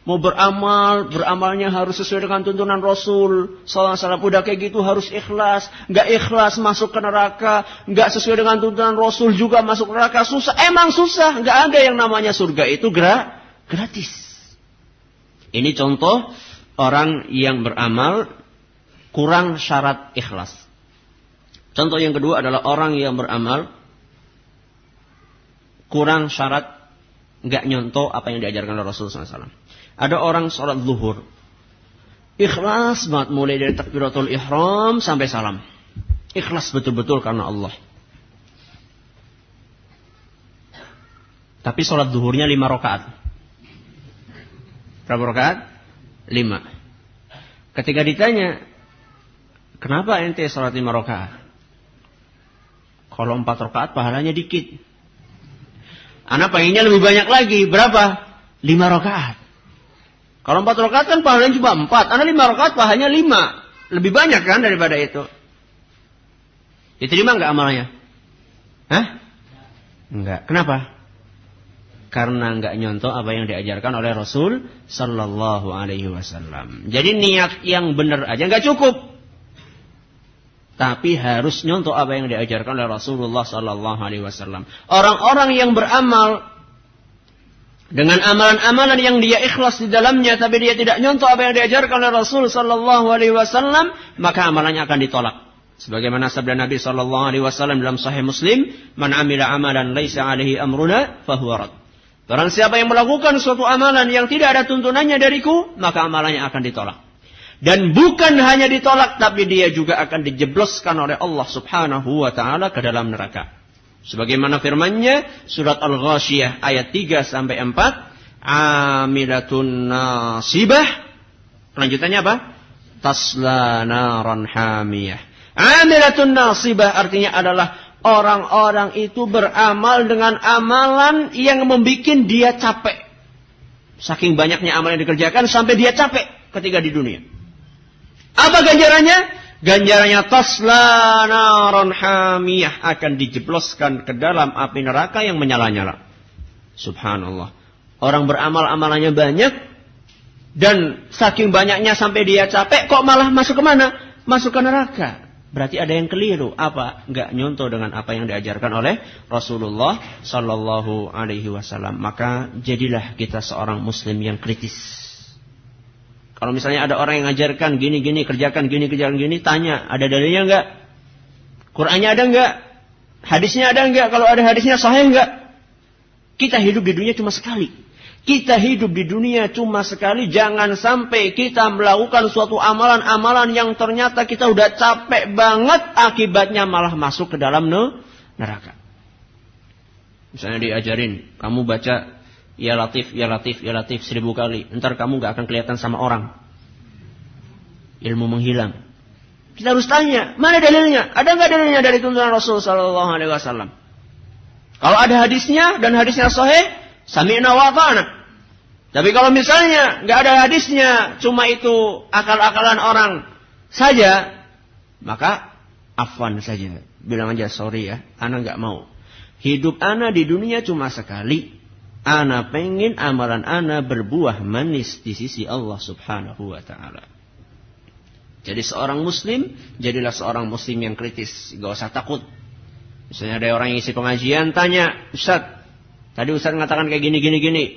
Mau beramal, beramalnya harus sesuai dengan tuntunan Rasul sallallahu alaihi wasallam. Udah kayak gitu harus ikhlas. Enggak ikhlas masuk ke neraka. Enggak sesuai dengan tuntunan Rasul juga masuk neraka. Susah. Emang susah. Enggak ada yang namanya surga itu gratis. Ini contoh orang yang beramal kurang syarat ikhlas. Contoh yang kedua adalah orang yang beramal kurang syarat, enggak nyontoh apa yang diajarkan oleh Rasul sallallahu alaihi wasallam. Ada orang sholat zuhur, ikhlas banget mulai dari takbiratul ihram sampai salam. Ikhlas betul-betul karena Allah. Tapi sholat zuhurnya 5 rakaat. Berapa rakaat? 5. Ketika ditanya, kenapa ente sholat 5 rakaat? Kalau 4 rakaat pahalanya dikit. Anak pengennya lebih banyak lagi. Berapa? 5 rakaat. Kalau 4 rakaat kan pahalanya cuma 4. Anak 5 rakaat pahalanya 5. Lebih banyak kan daripada itu. Diterima enggak amalnya? Hah? Enggak. Kenapa? Karena enggak nyontoh apa yang diajarkan oleh Rasul sallallahu alaihi wasallam. Jadi niat yang benar aja enggak cukup. Tapi harus nyontoh apa yang diajarkan oleh Rasulullah sallallahu alaihi wasallam. Orang-orang yang beramal dengan amalan-amalan yang dia ikhlas di dalamnya, tapi dia tidak nyontoh apa yang diajarkan oleh Rasul sallallahu alaihi wasallam, maka amalannya akan ditolak. Sebagaimana sabda Nabi sallallahu alaihi wasallam dalam Sahih Muslim, "Man 'amila amalan laisa 'alaihi amruna fahuwa rad." Barang siapa yang melakukan suatu amalan yang tidak ada tuntunannya dariku, maka amalannya akan ditolak. Dan bukan hanya ditolak, tapi dia juga akan dijebloskan oleh Allah Subhanahu wa taala ke dalam neraka. Sebagaimana firman-Nya surat Al-Ghasyiyah ayat 3 sampai 4, amilatun nasibah. Lanjutannya apa? Tasla naran hamiyah. Amilatun nasibah artinya adalah orang-orang itu beramal dengan amalan yang membuat dia capek. Saking banyaknya amal yang dikerjakan sampai dia capek ketika di dunia. Apa ganjarannya? Ganjarannya tasla naron hamiyah, akan dijebloskan ke dalam api neraka yang menyala-nyala. Subhanallah. Orang beramal amalannya banyak dan saking banyaknya sampai dia capek, kok malah masuk ke mana? Masuk ke neraka. Berarti ada yang keliru. Apa? Enggak nyontoh dengan apa yang diajarkan oleh Rasulullah sallallahu alaihi wasallam. Maka jadilah kita seorang muslim yang kritis. Kalau misalnya ada orang yang ngajarkan gini-gini, kerjakan gini, tanya, ada dalilnya enggak? Qur'annya ada enggak? Hadisnya ada enggak? Kalau ada hadisnya sahih enggak? Kita hidup di dunia cuma sekali. Kita hidup di dunia cuma sekali. Jangan sampai kita melakukan suatu amalan-amalan yang ternyata kita udah capek banget, akibatnya malah masuk ke dalam neraka. Misalnya diajarin, kamu baca Ya Latif, Ya Latif, Ya Latif 1000 kali. Ntar kamu gak akan kelihatan sama orang. Ilmu menghilang. Kita harus tanya, mana dalilnya? Ada gak dalilnya dari tuntunan Rasul sallallahu alaihi wasallam? Kalau ada hadisnya dan hadisnya sahih, sami'na wa ata'na. Tapi kalau misalnya gak ada hadisnya, cuma itu akal-akalan orang saja, maka afwan saja. Bilang aja sorry ya, ana gak mau. Hidup ana di dunia cuma sekali. Ana pengen amalan ana berbuah manis di sisi Allah subhanahu wa ta'ala. Jadi seorang muslim, jadilah seorang muslim yang kritis. Gak usah takut. Misalnya ada orang yang isi pengajian, tanya, Ustaz, tadi Ustaz mengatakan kayak gini.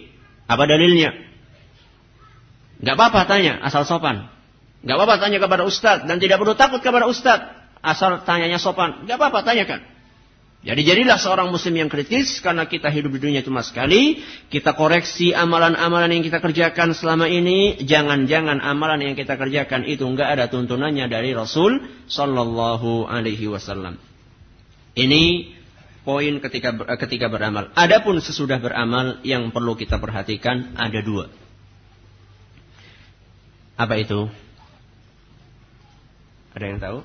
Apa dalilnya? Gak apa-apa tanya, asal sopan. Gak apa-apa tanya kepada Ustaz. Dan tidak perlu takut kepada Ustaz. Asal tanyanya sopan. Gak apa-apa tanyakan. Jadi jadilah seorang muslim yang kritis. Karena kita hidup di dunia cuma sekali. Kita koreksi amalan-amalan yang kita kerjakan selama ini. Jangan-jangan amalan yang kita kerjakan itu gak ada tuntunannya dari Rasul Sallallahu Alaihi Wasallam. Ini poin ketika beramal. Adapun sesudah beramal yang perlu kita perhatikan ada dua. Apa itu? Ada yang tahu?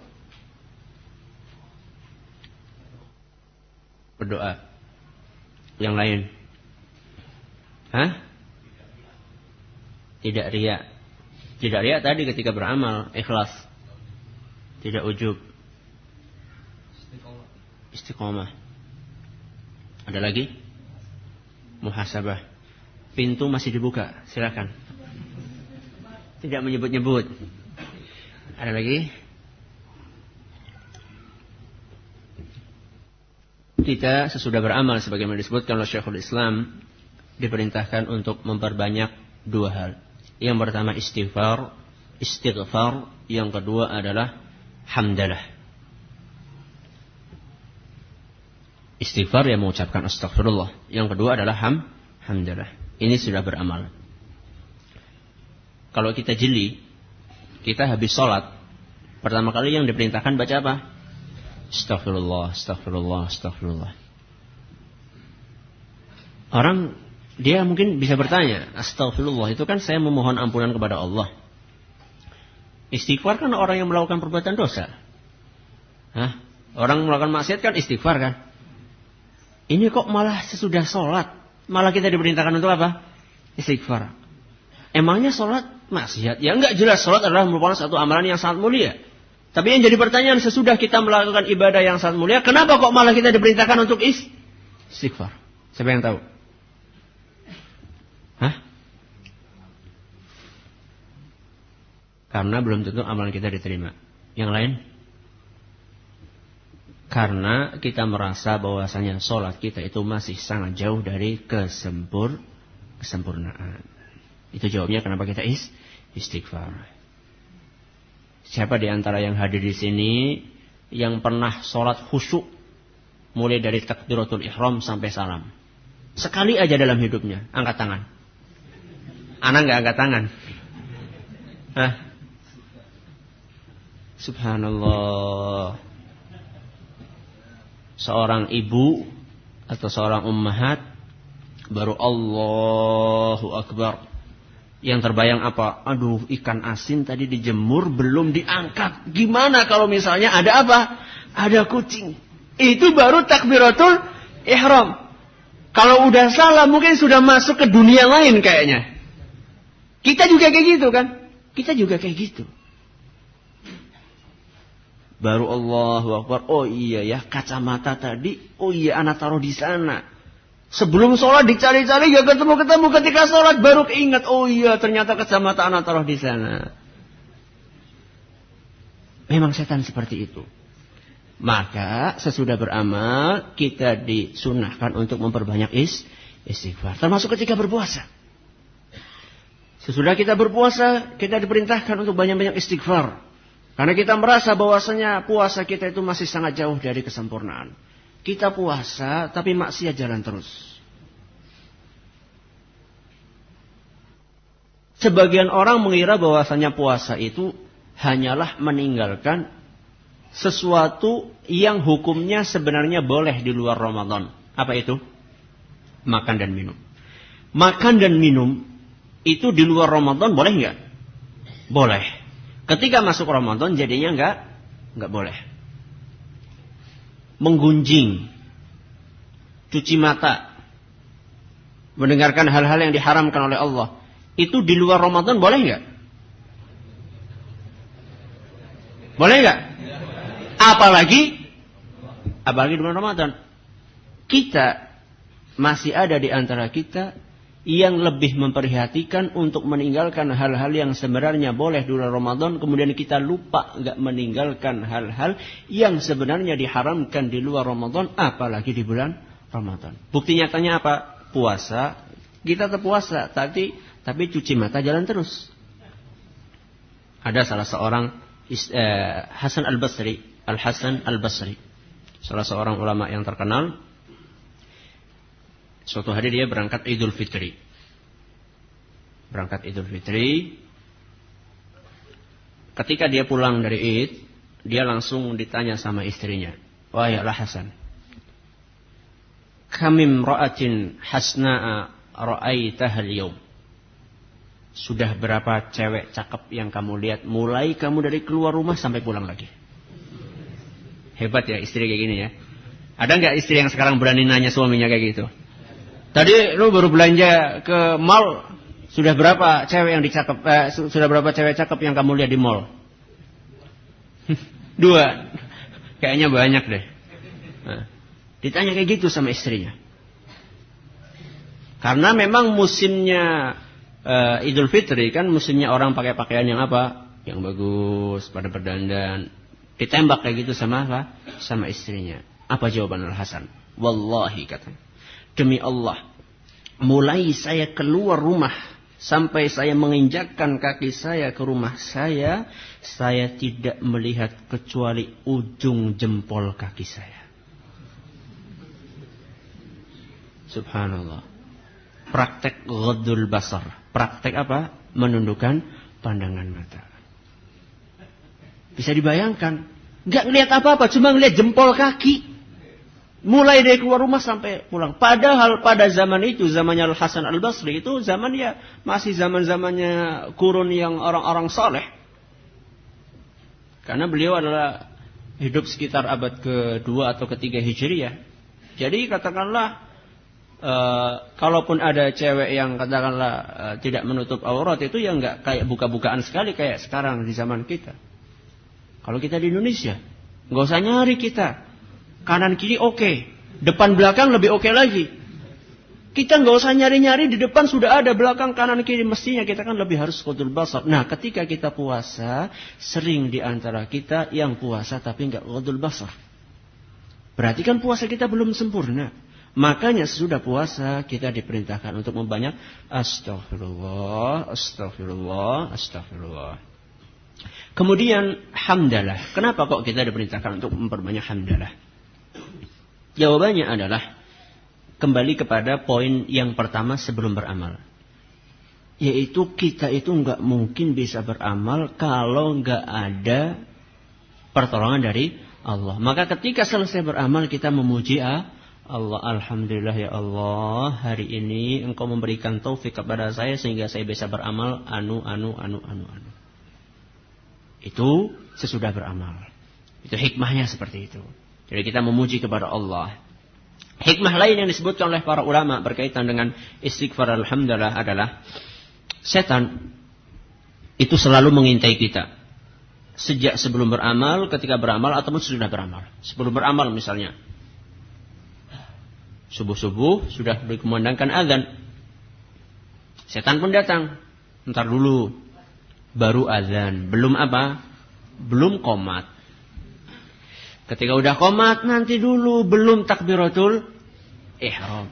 Berdoa. Yang lain? Tidak riya. Tidak riya tadi ketika beramal, ikhlas. Tidak ujub. Istiqomah. Ada lagi? Muhasabah. Pintu masih dibuka, silakan. Tidak menyebut-nyebut. Ada lagi? Kita sesudah beramal sebagaimana disebutkan oleh Syekhul Islam diperintahkan untuk memperbanyak dua hal. Yang pertama istighfar. Yang kedua adalah hamdalah. Istighfar yang mengucapkan astagfirullah. Yang kedua adalah hamdalah. Ini sudah beramal. Kalau kita jeli, kita habis sholat, pertama kali yang diperintahkan baca apa? Astagfirullah. Orang dia mungkin bisa bertanya, astagfirullah itu kan saya memohon ampunan kepada Allah. Istighfar kan orang yang melakukan perbuatan dosa. Orang melakukan maksiat kan istighfar kan. Ini kok malah sesudah sholat, malah kita diperintahkan untuk apa? Istighfar. Emangnya sholat maksiat? Ya enggak, jelas sholat adalah merupakan satu amalan yang sangat mulia. Tapi yang jadi pertanyaan, sesudah kita melakukan ibadah yang sangat mulia, kenapa kok malah kita diperintahkan untuk istighfar? Siapa yang tahu? Karena belum tentu amalan kita diterima. Yang lain? Karena kita merasa bahwasanya sholat kita itu masih sangat jauh dari kesempurnaan. Itu jawabnya kenapa kita istighfar. Siapa di antara yang hadir di sini yang pernah sholat khusyuk mulai dari takbiratul ihram sampai salam? Sekali aja dalam hidupnya, angkat tangan. Anak nggak angkat tangan? Subhanallah. Seorang ibu atau seorang ummahat baru Allahu Akbar. Yang terbayang apa? Aduh, ikan asin tadi dijemur belum diangkat. Gimana kalau misalnya ada apa? Ada kucing. Itu baru takbiratul ihram. Kalau udah salah mungkin sudah masuk ke dunia lain kayaknya. Kita juga kayak gitu kan? Kita juga kayak gitu. Baru Allahu Akbar. Oh iya ya, kacamata tadi. Oh iya, anak taruh di sana. Sebelum sholat dicari-cari gak ketemu-ketemu. Ketika sholat baru keingat. Oh iya, ternyata kacamata anak taruh di sana. Memang setan seperti itu. Maka sesudah beramal kita disunahkan untuk memperbanyak istighfar. Termasuk ketika berpuasa. Sesudah kita berpuasa, kita diperintahkan untuk banyak-banyak istighfar. Karena kita merasa bahwasanya puasa kita itu masih sangat jauh dari kesempurnaan. Kita puasa tapi maksiat jalan terus. Sebagian orang mengira bahwasanya puasa itu hanyalah meninggalkan sesuatu yang hukumnya sebenarnya boleh di luar Ramadan. Apa itu? Makan dan minum. Makan dan minum itu di luar Ramadan boleh enggak? Boleh. Ketika masuk Ramadan jadinya enggak boleh. Menggunjing, cuci mata, mendengarkan hal-hal yang diharamkan oleh Allah, itu di luar Ramadan boleh enggak? Boleh enggak? Apalagi di bulan Ramadan. kita masih ada di antara kita yang lebih memperhatikan untuk meninggalkan hal-hal yang sebenarnya boleh di bulan Ramadan, kemudian kita lupa nggak meninggalkan hal-hal yang sebenarnya diharamkan di luar Ramadan, apalagi di bulan Ramadan. Bukti nyatanya apa? Puasa, kita terpuasa, tapi cuci mata jalan terus. Ada salah seorang Hasan Al-Basri, Al-Hasan Al-Basri, salah seorang ulama yang terkenal. Suatu hari dia berangkat Idul Fitri. Ketika dia pulang dari Id, dia langsung ditanya sama istrinya, "Wahai Al-Hasan, kam imra'atin hasna'a ra'aitaha al-yawm?" Sudah berapa cewek cakep yang kamu lihat mulai kamu dari keluar rumah sampai pulang lagi? Hebat ya istri kayak gini ya. Ada nggak istri yang sekarang berani nanya suaminya kayak gitu? Tadi lu baru belanja ke mall, sudah berapa cewek yang sudah berapa cewek cakep yang kamu lihat di mall? 2. Kayaknya banyak deh. Nah, ditanya kayak gitu sama istrinya. Karena memang musimnya Idul Fitri kan musimnya orang pakai pakaian yang apa? Yang bagus, pada berdandan. Ditembak kayak gitu sama apa? Sama istrinya. Apa jawaban Al-Hasan? Wallahi katanya, demi Allah, mulai saya keluar rumah sampai saya menginjakkan kaki saya ke rumah saya tidak melihat kecuali ujung jempol kaki saya. Subhanallah. Praktek ghaddul basar. Praktek apa? Menundukkan pandangan mata. Bisa dibayangkan. Nggak ngelihat apa-apa, cuma ngelihat jempol kaki. Mulai dari keluar rumah sampai pulang. Padahal pada zaman itu, zamannya Al-Hasan Al-Basri itu zaman ya masih zaman-zamannya kurun yang orang-orang saleh. Karena beliau adalah hidup sekitar abad ke-2 atau ke-3 Hijriyah. Jadi katakanlah kalaupun ada cewek yang katakanlah tidak menutup aurat itu ya nggak kayak buka-bukaan sekali kayak sekarang di zaman kita. Kalau kita di Indonesia, nggak usah nyari kita. Kanan kiri oke. Depan belakang lebih oke lagi. Kita nggak usah nyari-nyari, di depan sudah ada, belakang kanan kiri. Mestinya kita kan lebih harus ghaddul basar. Nah, ketika kita puasa, sering di antara kita yang puasa tapi nggak ghaddul basar. Berarti kan puasa kita belum sempurna. Makanya sesudah puasa kita diperintahkan untuk membanyak astagfirullah, astagfirullah, astagfirullah. Kemudian hamdalah. Kenapa kok kita diperintahkan untuk memperbanyak hamdalah? Jawabannya adalah kembali kepada poin yang pertama sebelum beramal. Yaitu kita itu nggak mungkin bisa beramal kalau nggak ada pertolongan dari Allah. Maka ketika selesai beramal kita memuji Allah. Alhamdulillah ya Allah, hari ini Engkau memberikan taufik kepada saya sehingga saya bisa beramal anu. Itu sesudah beramal. Itu hikmahnya seperti itu. Jadi kita memuji kepada Allah. Hikmah lain yang disebutkan oleh para ulama berkaitan dengan istighfar alhamdulillah adalah setan itu selalu mengintai kita. Sejak sebelum beramal, ketika beramal, ataupun sudah beramal. Sebelum beramal misalnya. Subuh-subuh sudah dikumandangkan azan. Setan pun datang. Ntar dulu. Baru azan. Belum apa? Belum qomat. Ketika udah qomat, nanti dulu. Belum takbiratul ihram.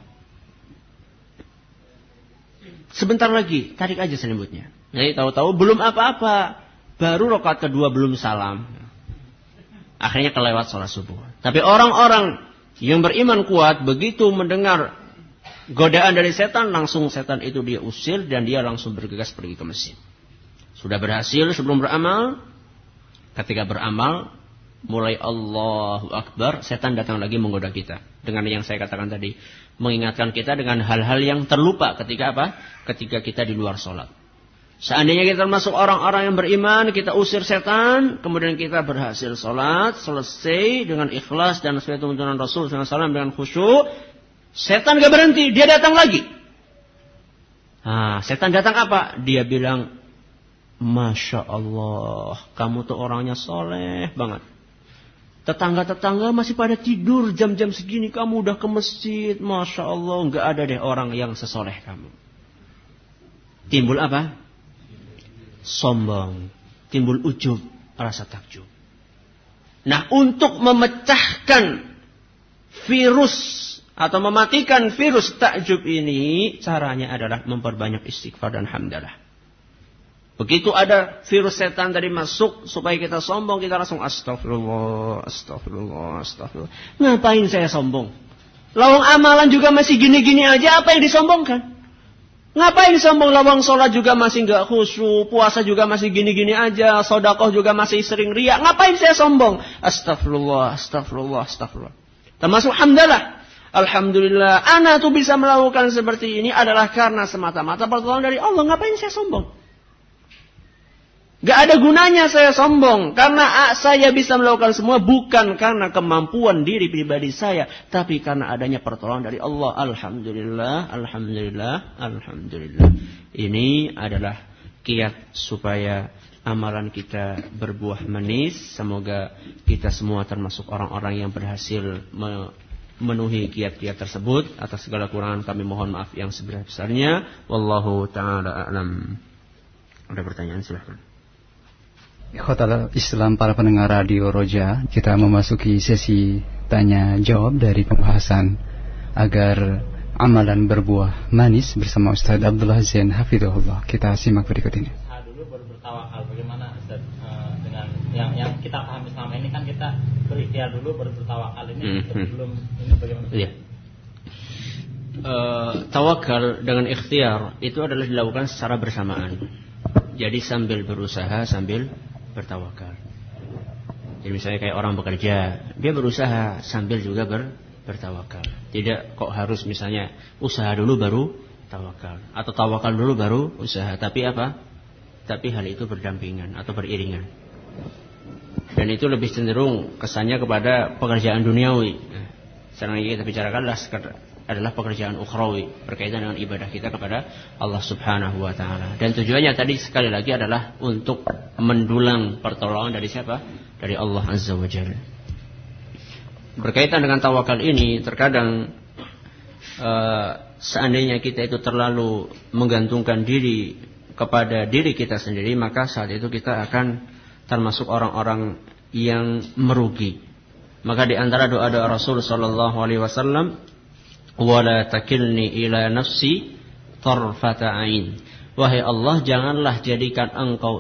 Sebentar lagi, tarik aja selimutnya. Jadi tahu-tahu belum apa-apa. Baru rakaat kedua belum salam. Akhirnya kelewat sholat subuh. Tapi orang-orang yang beriman kuat, begitu mendengar godaan dari setan, langsung setan itu dia usir dan dia langsung bergegas pergi ke masjid. Sudah berhasil sebelum beramal. Ketika beramal, mulai Allahu Akbar, setan datang lagi menggoda kita. Dengan yang saya katakan tadi. Mengingatkan kita dengan hal-hal yang terlupa ketika apa? Ketika kita di luar sholat. Seandainya kita termasuk orang-orang yang beriman, kita usir setan, kemudian kita berhasil sholat, selesai dengan ikhlas dan sesuai tuntunan Rasul SAW dengan khusyuk, setan gak berhenti, dia datang lagi. Nah, setan datang apa? Dia bilang, Masya Allah, kamu tuh orangnya soleh banget. Tetangga-tetangga masih pada tidur jam-jam segini, kamu udah ke masjid. Masya Allah, nggak ada deh orang yang sesoleh kamu. Timbul apa? Sombong. Timbul ujub, rasa takjub. Nah, untuk memecahkan virus atau mematikan virus takjub ini, caranya adalah memperbanyak istighfar dan hamdalah. Begitu ada virus setan tadi masuk, supaya kita sombong, kita langsung astagfirullah, astagfirullah, astagfirullah. Ngapain saya sombong? Lawang amalan juga masih gini-gini aja, apa yang disombongkan? Ngapain sombong? Lawang sholat juga masih nggak khusyuk, puasa juga masih gini-gini aja, sedekah juga masih sering riya. Ngapain saya sombong? Astagfirullah, astagfirullah, astagfirullah. Termasuk hamdalah. Alhamdulillah, ana tuh bisa melakukan seperti ini adalah karena semata-mata pertolongan dari Allah. Ngapain saya sombong? Gak ada gunanya saya sombong. Karena saya bisa melakukan semua bukan karena kemampuan diri pribadi saya. Tapi karena adanya pertolongan dari Allah. Alhamdulillah, alhamdulillah, alhamdulillah. Ini adalah kiat supaya amalan kita berbuah manis. Semoga kita semua termasuk orang-orang yang berhasil memenuhi kiat-kiat tersebut. Atas segala kurangan kami mohon maaf yang sebesar-besarnya. Wallahu ta'ala a'lam. Ada pertanyaan, silahkan. Khotal Islam, para pendengar Radio Roja, kita memasuki sesi tanya jawab dari pembahasan agar amalan berbuah manis bersama Ustaz Abdullah Zain Hafidhullah. Kita simak berikut ini. Dulu baru bertawakal, bagaimana Ustaz dengan yang kita pahami selama ini kan kita berikhtiar dulu baru bertawakal, ini sebelum ini bagaimana? Iya. Tawakal dengan ikhtiar itu adalah dilakukan secara bersamaan. Jadi sambil berusaha sambil bertawakal. Jadi misalnya kayak orang bekerja, dia berusaha sambil juga bertawakal. Tidak kok harus misalnya usaha dulu baru tawakal, atau tawakal dulu baru usaha. Tapi apa? Tapi hal itu berdampingan atau beriringan. Dan itu lebih cenderung kesannya kepada pekerjaan duniawi. Sekarang yang kita bicarakan adalah pekerjaan ukhrawi, berkaitan dengan ibadah kita kepada Allah Subhanahu wa taala. Dan tujuannya tadi sekali lagi adalah untuk mendulang pertolongan dari siapa? Dari Allah Azza wa Jalla. Berkaitan dengan tawakal ini, terkadang seandainya kita itu terlalu menggantungkan diri kepada diri kita sendiri, maka saat itu kita akan termasuk orang-orang yang merugi. Maka di antara doa-doa Rasul sallallahu alaihi wasallam, wala takilni ila nafsi tarfata ain. Wahai Allah, janganlah engkau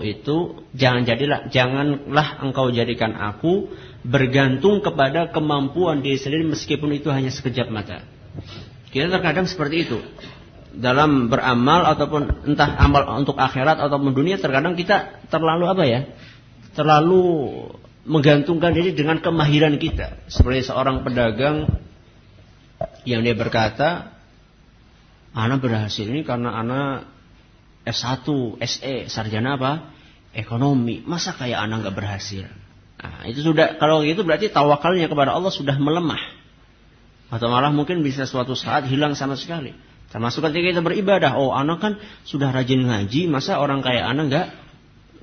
jadikan aku bergantung kepada kemampuan diri sendiri meskipun itu hanya sekejap mata. Kita terkadang seperti itu. Dalam beramal ataupun entah amal untuk akhirat ataupun dunia, terkadang kita terlalu terlalu menggantungkan diri dengan kemahiran kita. Seperti seorang pedagang yang dia berkata, ana berhasil ini karena ana S1, SE, sarjana apa? Ekonomi. Masa kayak ana nggak berhasil? Nah, itu sudah, kalau gitu berarti tawakalnya kepada Allah sudah melemah. Atau malah mungkin bisa suatu saat hilang sama sekali. Termasuk ketika kita beribadah, oh ana kan sudah rajin ngaji, masa orang kayak ana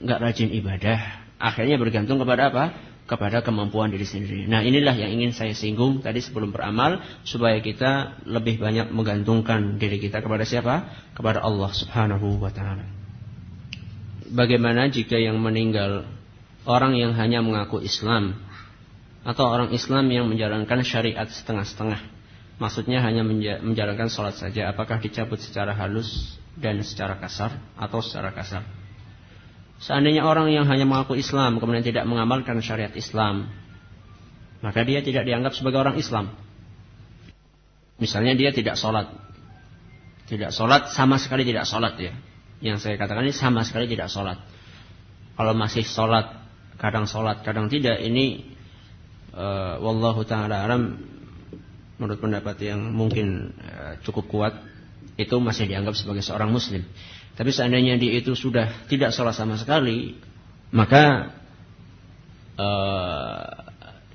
nggak rajin ibadah? Akhirnya bergantung kepada apa? Kepada kemampuan diri sendiri. Nah, inilah yang ingin saya singgung tadi sebelum beramal, supaya kita lebih banyak menggantungkan diri kita kepada siapa? Kepada Allah Subhanahu wa taala. Bagaimana jika yang meninggal orang yang hanya mengaku Islam, atau orang Islam yang menjalankan syariat setengah-setengah? Maksudnya hanya menjalankan sholat saja. Apakah dicabut secara halus dan secara kasar atau secara kasar? Seandainya orang yang hanya mengaku Islam kemudian tidak mengamalkan syariat Islam, maka dia tidak dianggap sebagai orang Islam. Misalnya dia tidak sholat, sama sekali tidak sholat ya. Yang saya katakan ini sama sekali tidak sholat. Kalau masih sholat, kadang tidak, ini wallahu ta'ala alam, menurut pendapat yang mungkin cukup kuat, itu masih dianggap sebagai seorang muslim. Tapi seandainya dia itu sudah tidak sholat sama sekali, maka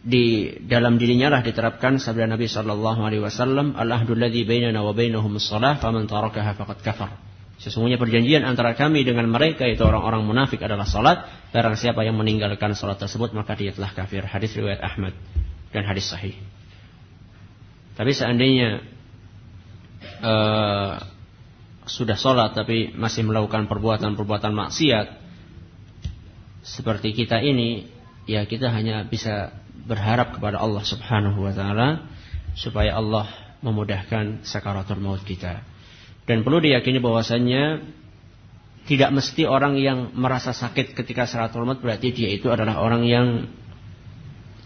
di dalam dirinya lah diterapkan sabda Nabi sallallahu alaihi wasallam, al-ahdul ladzi bainana wa bainahum as-shalah faman tarakaha faqad kafar. Sesungguhnya perjanjian antara kami dengan mereka itu orang-orang munafik adalah salat. Barang siapa yang meninggalkan salat tersebut maka dia telah kafir. Hadis riwayat Ahmad dan hadis sahih. Tapi seandainya sudah salat tapi masih melakukan perbuatan-perbuatan maksiat seperti kita ini, ya kita hanya bisa berharap kepada Allah Subhanahu wa taala supaya Allah memudahkan sakaratul maut kita. Dan perlu diyakini bahwasannya tidak mesti orang yang merasa sakit ketika sakaratul maut berarti dia itu adalah orang yang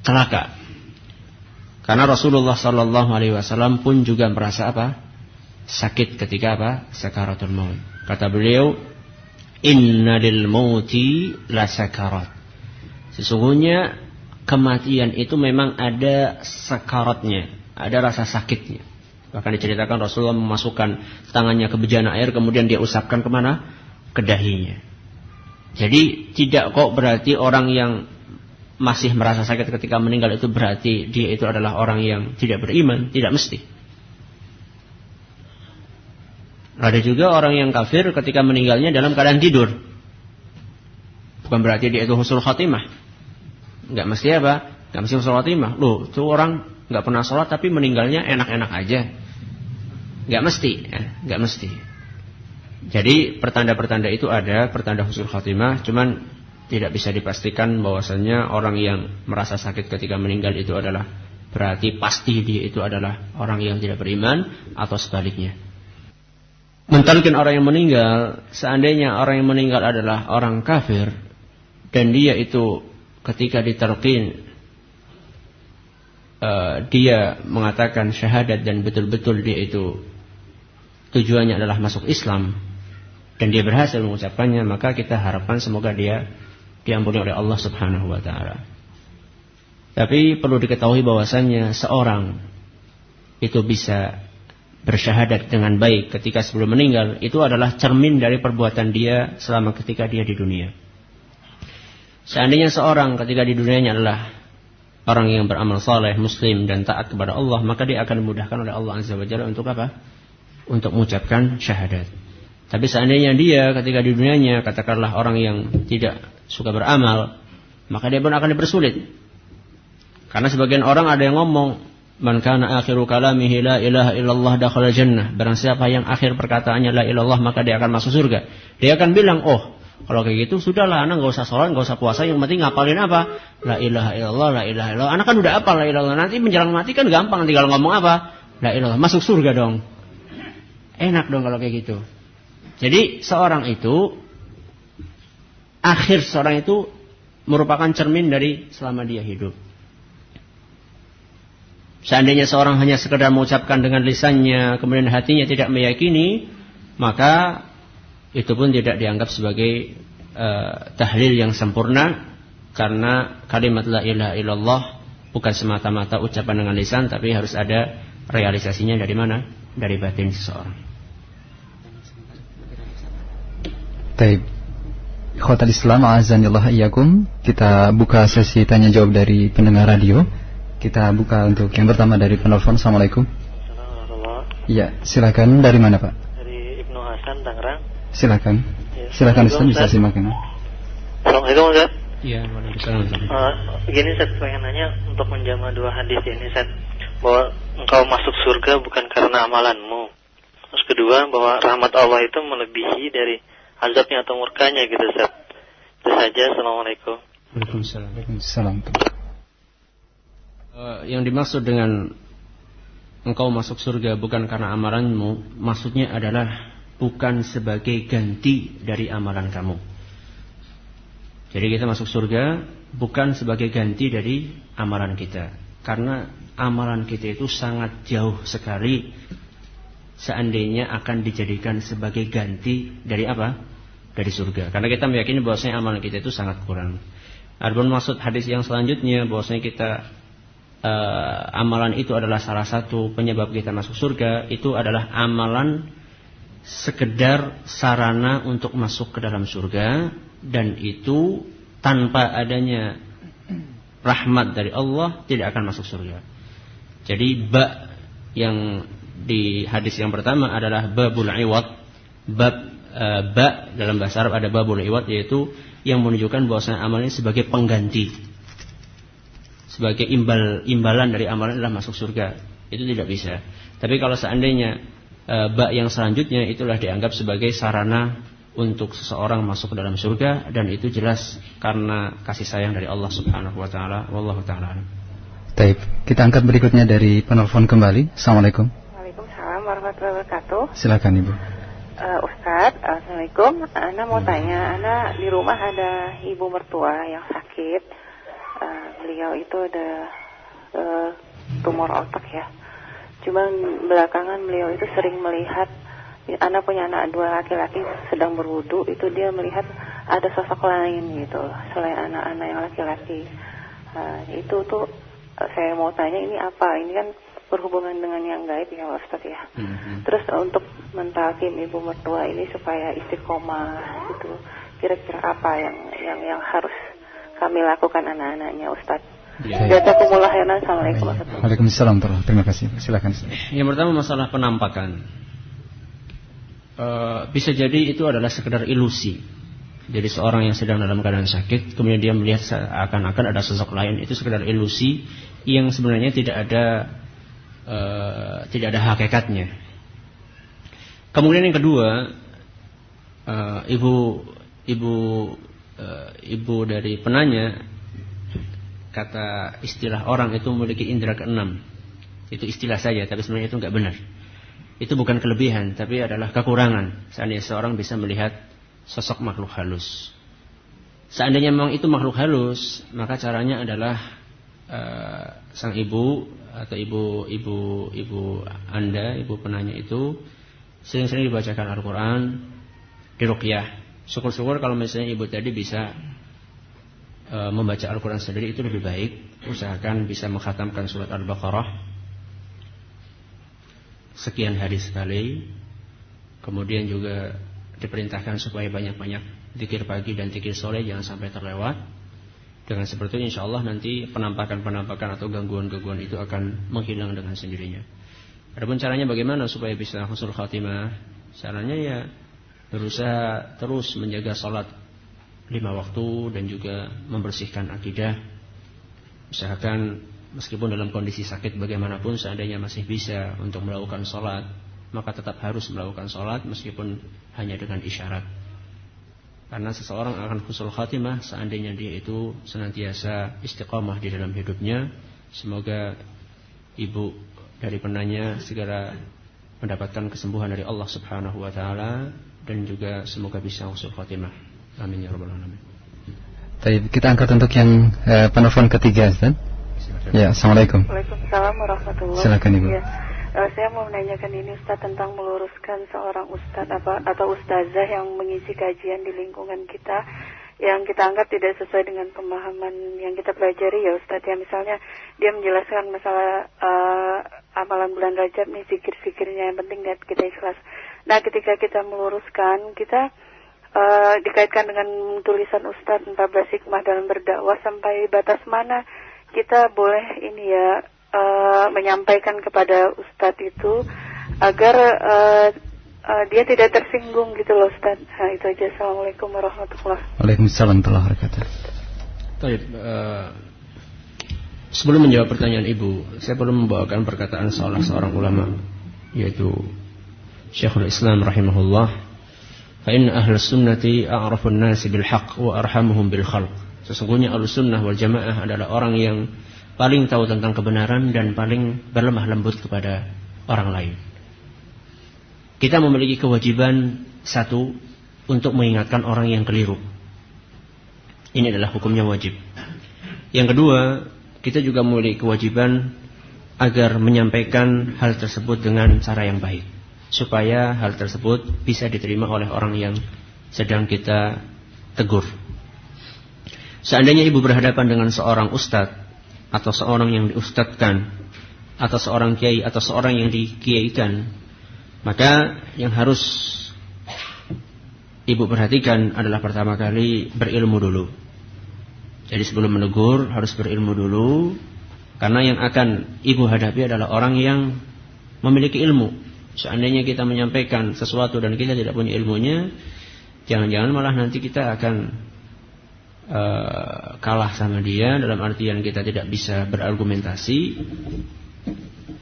celaka. Karena Rasulullah sallallahu alaihi wasallam pun juga merasa apa? Sakit ketika apa? Sakaratul maut. Kata beliau, "Inna lil mauti la sakarat." Sesungguhnya kematian itu memang ada sakaratnya, ada rasa sakitnya. Bahkan diceritakan Rasulullah memasukkan tangannya ke bejana air, kemudian dia usapkan kemana? Ke dahinya. Jadi tidak kok berarti orang yang masih merasa sakit ketika meninggal itu berarti dia itu adalah orang yang tidak beriman. Tidak mesti. Ada juga orang yang kafir ketika meninggalnya dalam keadaan tidur. Bukan berarti dia itu husnul khatimah. Enggak mesti apa? Enggak mesti husnul khatimah. Loh, itu orang enggak pernah sholat tapi meninggalnya enak-enak aja. Enggak mesti, enggak mesti. Jadi pertanda-pertanda itu ada, pertanda husnul khatimah, cuman tidak bisa dipastikan bahwasannya orang yang merasa sakit ketika meninggal itu adalah berarti pasti dia itu adalah orang yang tidak beriman atau sebaliknya. Mentalkin orang yang meninggal, seandainya orang yang meninggal adalah orang kafir dan dia itu ketika ditalqin dia mengatakan syahadat dan betul-betul dia itu tujuannya adalah masuk Islam dan dia berhasil mengucapkannya, maka kita harapkan semoga dia diampuni oleh Allah Subhanahu wa taala. Tapi perlu diketahui bahwasannya seorang itu bisa bersyahadat dengan baik ketika sebelum meninggal itu adalah cermin dari perbuatan dia selama ketika dia di dunia. Seandainya seorang ketika di dunianya adalah orang yang beramal saleh, muslim dan taat kepada Allah, maka dia akan dimudahkan oleh Allah Azza wa Jalla untuk apa? Untuk mengucapkan syahadat. Tapi seandainya dia ketika di dunianya katakanlah orang yang tidak suka beramal, maka dia pun akan dipersulit. Karena sebagian orang ada yang ngomong, "Man kana akhiru kalamihi la ilaha illallah dakhala jannah." Barang siapa yang akhir perkataannya la ilallah maka dia akan masuk surga. Dia akan bilang, "Oh, kalau kayak gitu sudahlah, anak enggak usah sholat, enggak usah puasa, yang penting ngapalin apa? La ilaha illallah, la ilaha illallah. Anak kan udah hafal la ilaha illallah. Nanti menjelang mati kan gampang, tinggal ngomong apa? La ilallah, masuk surga dong." Enak dong kalau kayak gitu. Jadi seorang itu, akhir seorang itu merupakan cermin dari selama dia hidup. Seandainya seorang hanya sekedar mengucapkan dengan lisannya, kemudian hatinya tidak meyakini, maka itu pun tidak dianggap sebagai tahlil yang sempurna. Karena kalimat la ilaha illallah bukan semata-mata ucapan dengan lisan, tapi harus ada realisasinya dari mana? Dari batin seseorang. Taib. Ikhwatal Islam, a'azanillah iyyakum. Kita buka sesi tanya jawab dari pendengar radio. Kita buka untuk yang pertama dari penelpon. Assalamualaikum. Assalamualaikum. Iya, silakan. Dari mana, Pak? Dari Ibnu Hasan, Tangerang. Silakan. Ya, silakan Ustaz, bisa simak. Assalamualaikum Ustaz. Iya, waalaikumsalam. Begini Ustaz, pengen nanya untuk menjama dua hadis ini Ustaz, bahwa engkau masuk surga bukan karena amalanmu. Terus kedua, bahwa rahmat Allah itu melebihi dari azabnya atau murkanya gitu Ustaz. Itu saja. Assalamualaikum. Waalaikumsalam. Waalaikumsalam. Yang dimaksud dengan engkau masuk surga bukan karena amalanmu, maksudnya adalah bukan sebagai ganti dari amalan kamu. Jadi kita masuk surga bukan sebagai ganti dari amalan kita. Karena amalan kita itu sangat jauh sekali seandainya akan dijadikan sebagai ganti dari apa? Dari surga. Karena kita meyakini bahwasanya amalan kita itu sangat kurang. Adapun maksud hadis yang selanjutnya bahwasanya kita amalan itu adalah salah satu penyebab kita masuk surga, itu adalah amalan sekedar sarana untuk masuk ke dalam surga, dan itu tanpa adanya rahmat dari Allah tidak akan masuk surga. Jadi ba yang di hadis yang pertama adalah babul iwad, bab ba dalam bahasa Arab ada babul iwad, yaitu yang menunjukkan bahwasanya amalnya sebagai pengganti, sebagai imbalan dari amalan adalah masuk surga. Itu tidak bisa. Tapi kalau seandainya ba yang selanjutnya itulah dianggap sebagai sarana untuk seseorang masuk ke dalam surga, dan itu jelas karena kasih sayang dari Allah Subhanahu wa taala. Wallahu taala. Baik, kita angkat berikutnya dari penelpon kembali. Assalamualaikum. Waalaikumsalam warahmatullahi wabarakatuh. Silakan Ibu. Ustadz, assalamualaikum. Ana mau tanya, Ana di rumah ada ibu mertua yang sakit. Beliau itu ada tumor otak ya. Cuman belakangan beliau itu sering melihat, Ana punya anak 2 laki-laki sedang berwudu, itu dia melihat ada sosok lain gitu selain anak-anak yang laki-laki. Itu tuh saya mau tanya, ini apa? Ini kan berhubungan dengan yang gaib ya Ustaz ya. Terus untuk mentalkim ibu mertua ini supaya istiqomah gitu, kira-kira apa yang harus kami lakukan anak-anaknya Ustaz? Jazakumullah khairan. Assalamualaikum warahmatullahi wabarakatuh. Waalaikumsalam. Terima kasih. Silakan. Yang pertama masalah penampakan. Bisa jadi itu adalah sekedar ilusi. Jadi seorang yang sedang dalam keadaan sakit, kemudian dia melihat akan-akan ada sosok lain, itu sekedar ilusi yang sebenarnya tidak ada hakikatnya. Kemudian yang kedua, ibu dari penanya kata istilah orang itu memiliki indera keenam. Itu istilah saja, tapi sebenarnya itu enggak benar. Itu bukan kelebihan, tapi adalah kekurangan. Seandainya seorang bisa melihat sosok makhluk halus. Seandainya memang itu makhluk halus, maka caranya adalah sang ibu atau ibu Anda, ibu penanya itu sering-sering dibacakan Al-Quran, diruqyah. Syukur-syukur kalau misalnya ibu tadi bisa membaca Al-Quran sendiri, itu lebih baik. Usahakan bisa mengkhatamkan surat Al-Baqarah sekian hari sekali. Kemudian juga diperintahkan supaya banyak-banyak zikir pagi dan zikir sore, jangan sampai terlewat. Dengan seperti itu insya Allah nanti penampakan-penampakan atau gangguan-gangguan itu akan menghilang dengan sendirinya. Adapun caranya bagaimana supaya bisa husnul khatimah? Caranya ya berusaha terus menjaga salat 5 waktu dan juga membersihkan akidah. Usahakan meskipun dalam kondisi sakit bagaimanapun, seandainya masih bisa untuk melakukan salat, maka tetap harus melakukan salat meskipun hanya dengan isyarat. Karena seseorang akan husnul khatimah seandainya dia itu senantiasa istiqamah di dalam hidupnya. Semoga ibu dari penanya segera mendapatkan kesembuhan dari Allah Subhanahu wa taala, dan juga semoga bisa husnul khatimah. Amin ya rabbal alamin. Baik, kita angkat untuk yang penelpon ketiga, Ustaz. Ya, assalamualaikum. Waalaikumsalam warahmatullahi wabarakatuh. Silakan Ibu. Ya. Saya mau menanyakan ini Ustaz tentang meluruskan seorang ustaz atau ustazah yang mengisi kajian di lingkungan kita yang kita anggap tidak sesuai dengan pemahaman yang kita pelajari ya Ustaz ya. Misalnya dia menjelaskan masalah amalan bulan Rajab nih, zikir-zikirnya yang penting niat kita ikhlas. Nah ketika kita meluruskan, kita dikaitkan dengan tulisan Ustaz 14 hikmah dalam berdakwah, sampai batas mana kita boleh ini ya menyampaikan kepada Ustadz itu agar dia tidak tersinggung gitu loh Ustadz. Nah itu aja. Assalamualaikum warahmatullahi wabarakatuh. Waalaikumsalam warahmatullahi wabarakatuh. Baik, sebelum menjawab pertanyaan ibu, saya perlu membawakan perkataan salah seorang ulama, yaitu Syekhul Islam rahimahullah, fa inna ahlus sunnati a'rafun nasi bil haqq wa arhamuhum bil khalq. Sesungguhnya ahlus sunnah wal jamaah adalah orang yang paling tahu tentang kebenaran dan paling berlemah lembut kepada orang lain. Kita memiliki kewajiban satu, untuk mengingatkan orang yang keliru. Ini adalah hukumnya wajib. Yang kedua, kita juga memiliki kewajiban agar menyampaikan hal tersebut dengan cara yang baik, supaya hal tersebut bisa diterima oleh orang yang sedang kita tegur. Seandainya ibu berhadapan dengan seorang ustadz, atau seorang yang diustadzkan, atau seorang kiai, atau seorang yang dikiaikan, maka yang harus ibu perhatikan adalah pertama kali berilmu dulu. Jadi sebelum menegur harus berilmu dulu, karena yang akan ibu hadapi adalah orang yang memiliki ilmu. Seandainya kita menyampaikan sesuatu dan kita tidak punya ilmunya, jangan-jangan malah nanti kita akan kalah sama dia, dalam artian kita tidak bisa berargumentasi,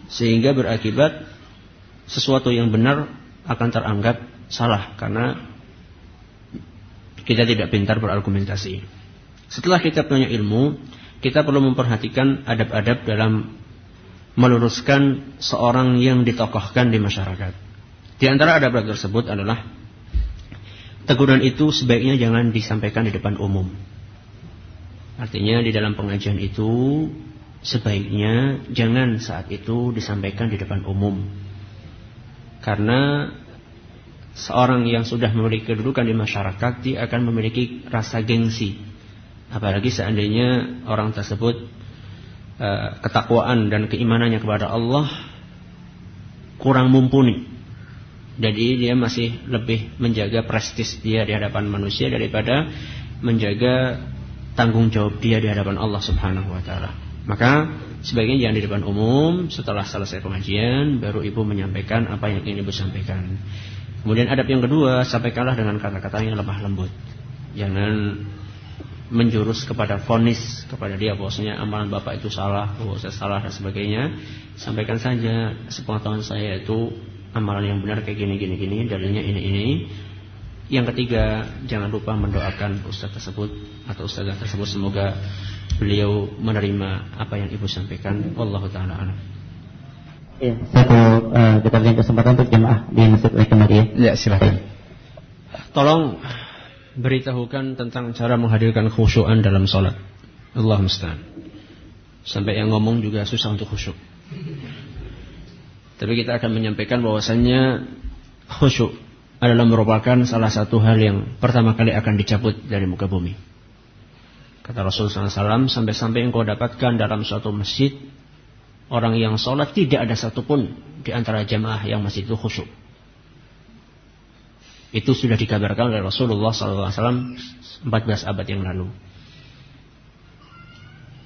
sehingga berakibat sesuatu yang benar akan teranggap salah karena kita tidak pintar berargumentasi. Setelah kita punya ilmu, kita perlu memperhatikan adab-adab dalam meluruskan seorang yang ditokohkan di masyarakat. Di antara adab-adab tersebut adalah teguran itu sebaiknya jangan disampaikan di depan umum. Artinya di dalam pengajian itu sebaiknya jangan saat itu disampaikan di depan umum. Karena seorang yang sudah memiliki kedudukan di masyarakat, dia akan memiliki rasa gengsi. Apalagi seandainya orang tersebut ketakwaan dan keimanannya kepada Allah kurang mumpuni. Jadi dia masih lebih menjaga prestis dia di hadapan manusia daripada menjaga tanggung jawab dia di hadapan Allah Subhanahu wa taala. Maka sebaiknya jangan di depan umum. Setelah selesai pengajian baru ibu menyampaikan apa yang ingin ibu sampaikan. Kemudian adab yang kedua, sampaikanlah dengan kata-kata yang lemah lembut. Jangan menjurus kepada vonis kepada dia bahwasanya amalan bapak itu salah, bahwa saya salah dan sebagainya. Sampaikan saja, sepengetahuan saya itu amalan yang benar kayak gini, dalilnya ini. Yang ketiga, jangan lupa mendoakan ustaz tersebut atau ustazah tersebut, semoga beliau menerima apa yang ibu sampaikan. Wallahu taala a'lam. Ya, kita berikan kesempatan untuk jemaah di Masjid Al-Hikmah ya. Ya, silakan. Tolong beritahukan tentang cara menghadirkan khusyuan dalam sholat. Allah musta'an. Sampai yang ngomong juga susah untuk khusyuk. Tapi kita akan menyampaikan bahwasannya khusyuk adalah merupakan salah satu hal yang pertama kali akan dicabut dari muka bumi. Kata Rasulullah SAW, sampai-sampai engkau dapatkan dalam suatu masjid orang yang sholat tidak ada satupun di antara jamaah yang masjid itu khusyuk. Itu sudah dikabarkan oleh Rasulullah SAW 14 abad yang lalu.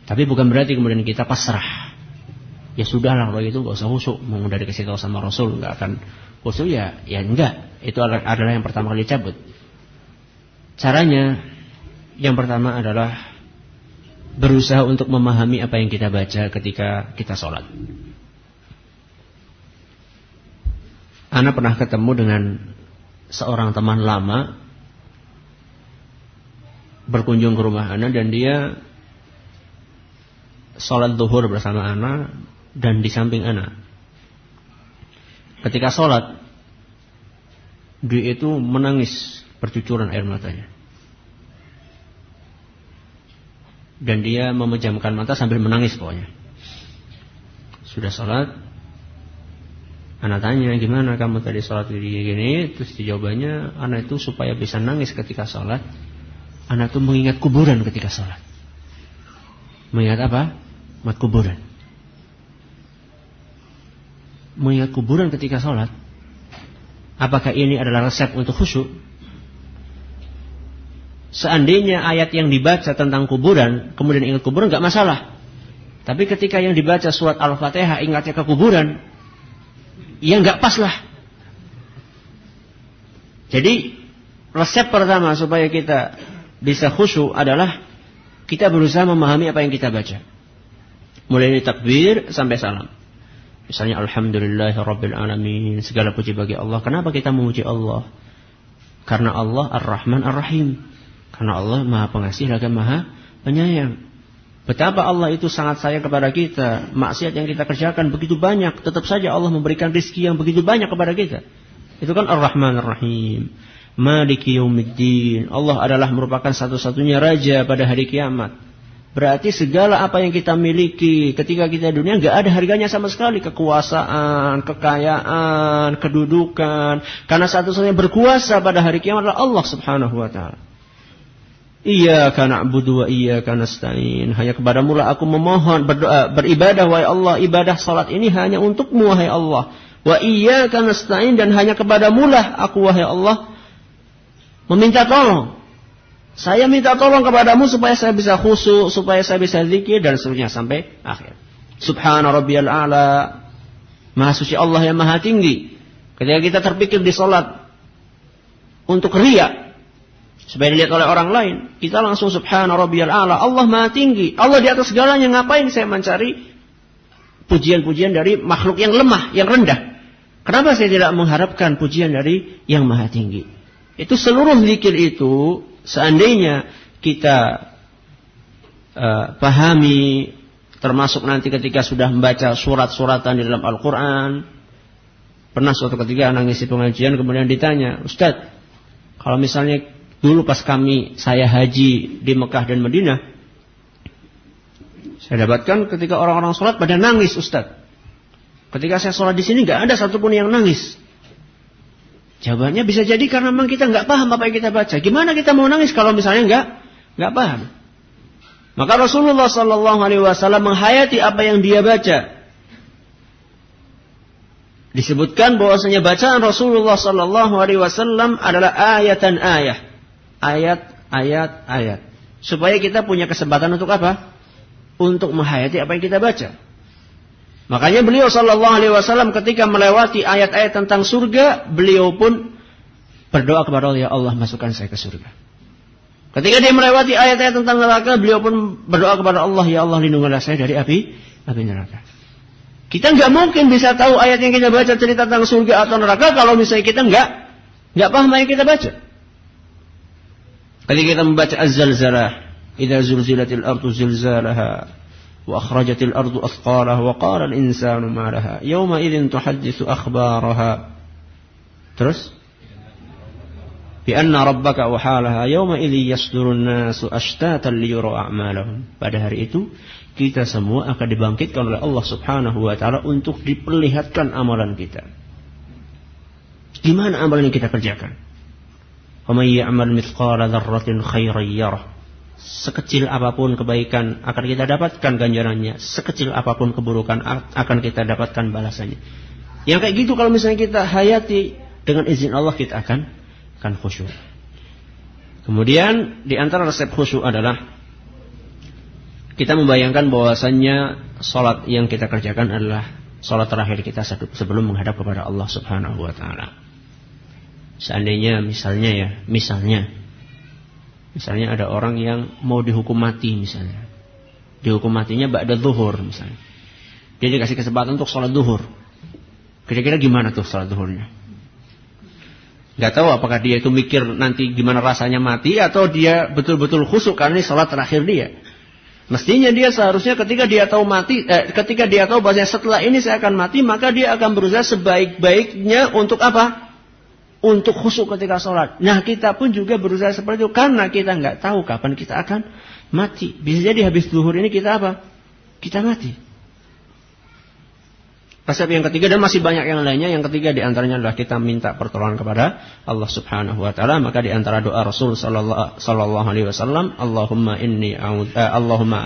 Tapi bukan berarti kemudian kita pasrah. Ya sudahlah kalau gitu gak usah khusyuk. Mau udah dikasih tahu sama Rasul gak akan khusyuk, ya enggak. Itu adalah yang pertama kali dicabut. Caranya yang pertama adalah berusaha untuk memahami apa yang kita baca ketika kita sholat. Ana pernah ketemu dengan seorang teman lama berkunjung ke rumah Ana, dan dia sholat zuhur bersama Ana dan di samping Ana. Ketika sholat, dia itu menangis bercucuran air matanya. Dan dia memejamkan mata sambil menangis pokoknya. Sudah sholat, Ana tanya, gimana kamu tadi sholat gini? Terus jawabannya, Ana itu supaya bisa nangis ketika sholat, Ana itu mengingat kuburan ketika sholat. Mengingat apa? Mengingat kuburan. Mengingat kuburan ketika sholat. Apakah ini adalah resep untuk khusyuk? Seandainya ayat yang dibaca tentang kuburan, kemudian ingat kuburan, gak masalah. Tapi ketika yang dibaca surat Al-Fatihah ingatnya ke kuburan, ya gak pas lah. Jadi resep pertama supaya kita bisa khusyuk adalah kita berusaha memahami apa yang kita baca. Mulai dari takbir sampai salam. Misalnya Alhamdulillahirabbil alamin, segala puji bagi Allah. Kenapa kita memuji Allah? Karena Allah Ar-Rahman Ar-Rahim. Karena Allah Maha Pengasih lagi Maha Penyayang. Betapa Allah itu sangat sayang kepada kita. Maksiat yang kita kerjakan begitu banyak, tetap saja Allah memberikan rizki yang begitu banyak kepada kita. Itu kan Ar-Rahman Ar-Rahim. Maliki Yaumiddin. Allah adalah merupakan satu-satunya raja pada hari kiamat. Berarti segala apa yang kita miliki ketika kita di dunia gak ada harganya sama sekali. Kekuasaan, kekayaan, kedudukan. Karena satu-satunya berkuasa pada hari kiamat adalah Allah Subhanahu wa ta'ala. Iyyaka na'budu wa iyyaka nasta'in. Hanya kepadamu lah aku memohon, berdoa, beribadah wahai Allah. Ibadah salat ini hanya untukmu wahai Allah. Wa iyyaka nasta'in, dan hanya kepadamu lah aku wahai Allah meminta tolong. Saya minta tolong kepadamu supaya saya bisa khusyuk, supaya saya bisa zikir dan seterusnya sampai akhir. Subhana rabbiyal a'la. Maha suci Allah yang maha tinggi. Ketika kita terpikir di salat untuk riya, supaya dilihat oleh orang lain, kita langsung subhana rabbiyal a'la, Allah maha tinggi, Allah di atas segalanya, ngapain saya mencari pujian-pujian dari makhluk yang lemah, yang rendah? Kenapa saya tidak mengharapkan pujian dari yang maha tinggi? Itu seluruh zikir itu, seandainya kita pahami, termasuk nanti ketika sudah membaca surat-suratan di dalam Al-Quran. Pernah suatu ketika anak ngisi pengajian, kemudian ditanya, Ustadz, kalau misalnya dulu pas saya haji di Mekah dan Madinah, saya dapatkan ketika orang-orang sholat pada nangis, Ustadz. Ketika saya sholat di sini nggak ada satupun yang nangis. Jawabannya bisa jadi karena memang kita nggak paham apa yang kita baca. Gimana kita mau nangis kalau misalnya nggak paham? Maka Rasulullah Sallallahu Alaihi Wasallam menghayati apa yang dia baca. Disebutkan bahwasanya bacaan Rasulullah Sallallahu Alaihi Wasallam adalah ayat, supaya kita punya kesempatan untuk apa? Untuk menghayati apa yang kita baca. Makanya beliau Sallallahu Alaihi Wasallam ketika melewati ayat-ayat tentang surga, beliau pun berdoa kepada Allah, ya Allah masukkan saya ke surga. Ketika dia melewati ayat-ayat tentang neraka, beliau pun berdoa kepada Allah, ya Allah lindungilah saya dari api neraka. Kita nggak mungkin bisa tahu ayat yang kita baca cerita tentang surga atau neraka kalau misalnya kita nggak paham apa yang kita baca. Ketika kita membaca Az-Zalzalah, idza zulzilatil ardu zilzalaha wa akhrajatil ardu athqalaha wa qala al-insanu ma laha yawma idzin tuhadditsu akhbaraha. Terus bi anna rabbaka wahalaha yawma idzi yasdurun nasu ashtatan liyura a'malahum. Pada hari itu kita semua akan dibangkitkan oleh Allah Subhanahu wa taala untuk diperlihatkan amalan kita. Gimana amalan yang kita kerjakan? Wa may ya'mal mithqala dzarratin khairan yarah. Sekecil apapun kebaikan akan kita dapatkan ganjarannya, sekecil apapun keburukan akan kita dapatkan balasannya. Yang kayak gitu kalau misalnya kita hayati, dengan izin Allah kita akan khusyuk. Kemudian di antara resep khusyuk adalah kita membayangkan bahwasannya salat yang kita kerjakan adalah salat terakhir kita sebelum menghadap kepada Allah Subhanahu wa taala. Seandainya misalnya ada orang yang mau dihukum mati misalnya. Dihukum matinya ba'da zuhur misalnya. Dia dikasih kesempatan untuk salat zuhur. Kira-kira gimana tuh salat zuhurnya? Gak tahu apakah dia itu mikir nanti gimana rasanya mati atau dia betul-betul khusyuk karena ini salat terakhir dia. Mestinya dia seharusnya ketika dia tahu bahwasanya setelah ini saya akan mati, maka dia akan berusaha sebaik-baiknya untuk apa? Untuk khusyuk ketika salat. Nah, kita pun juga berusaha seperti itu karena kita nggak tahu kapan kita akan mati. Bisa jadi habis zuhur ini kita apa? Kita mati. Resep yang ketiga dan masih banyak yang lainnya. Yang ketiga di antaranya adalah kita minta pertolongan kepada Allah Subhanahu wa taala. Maka di antara doa Rasul sallallahu alaihi wasallam, Allahumma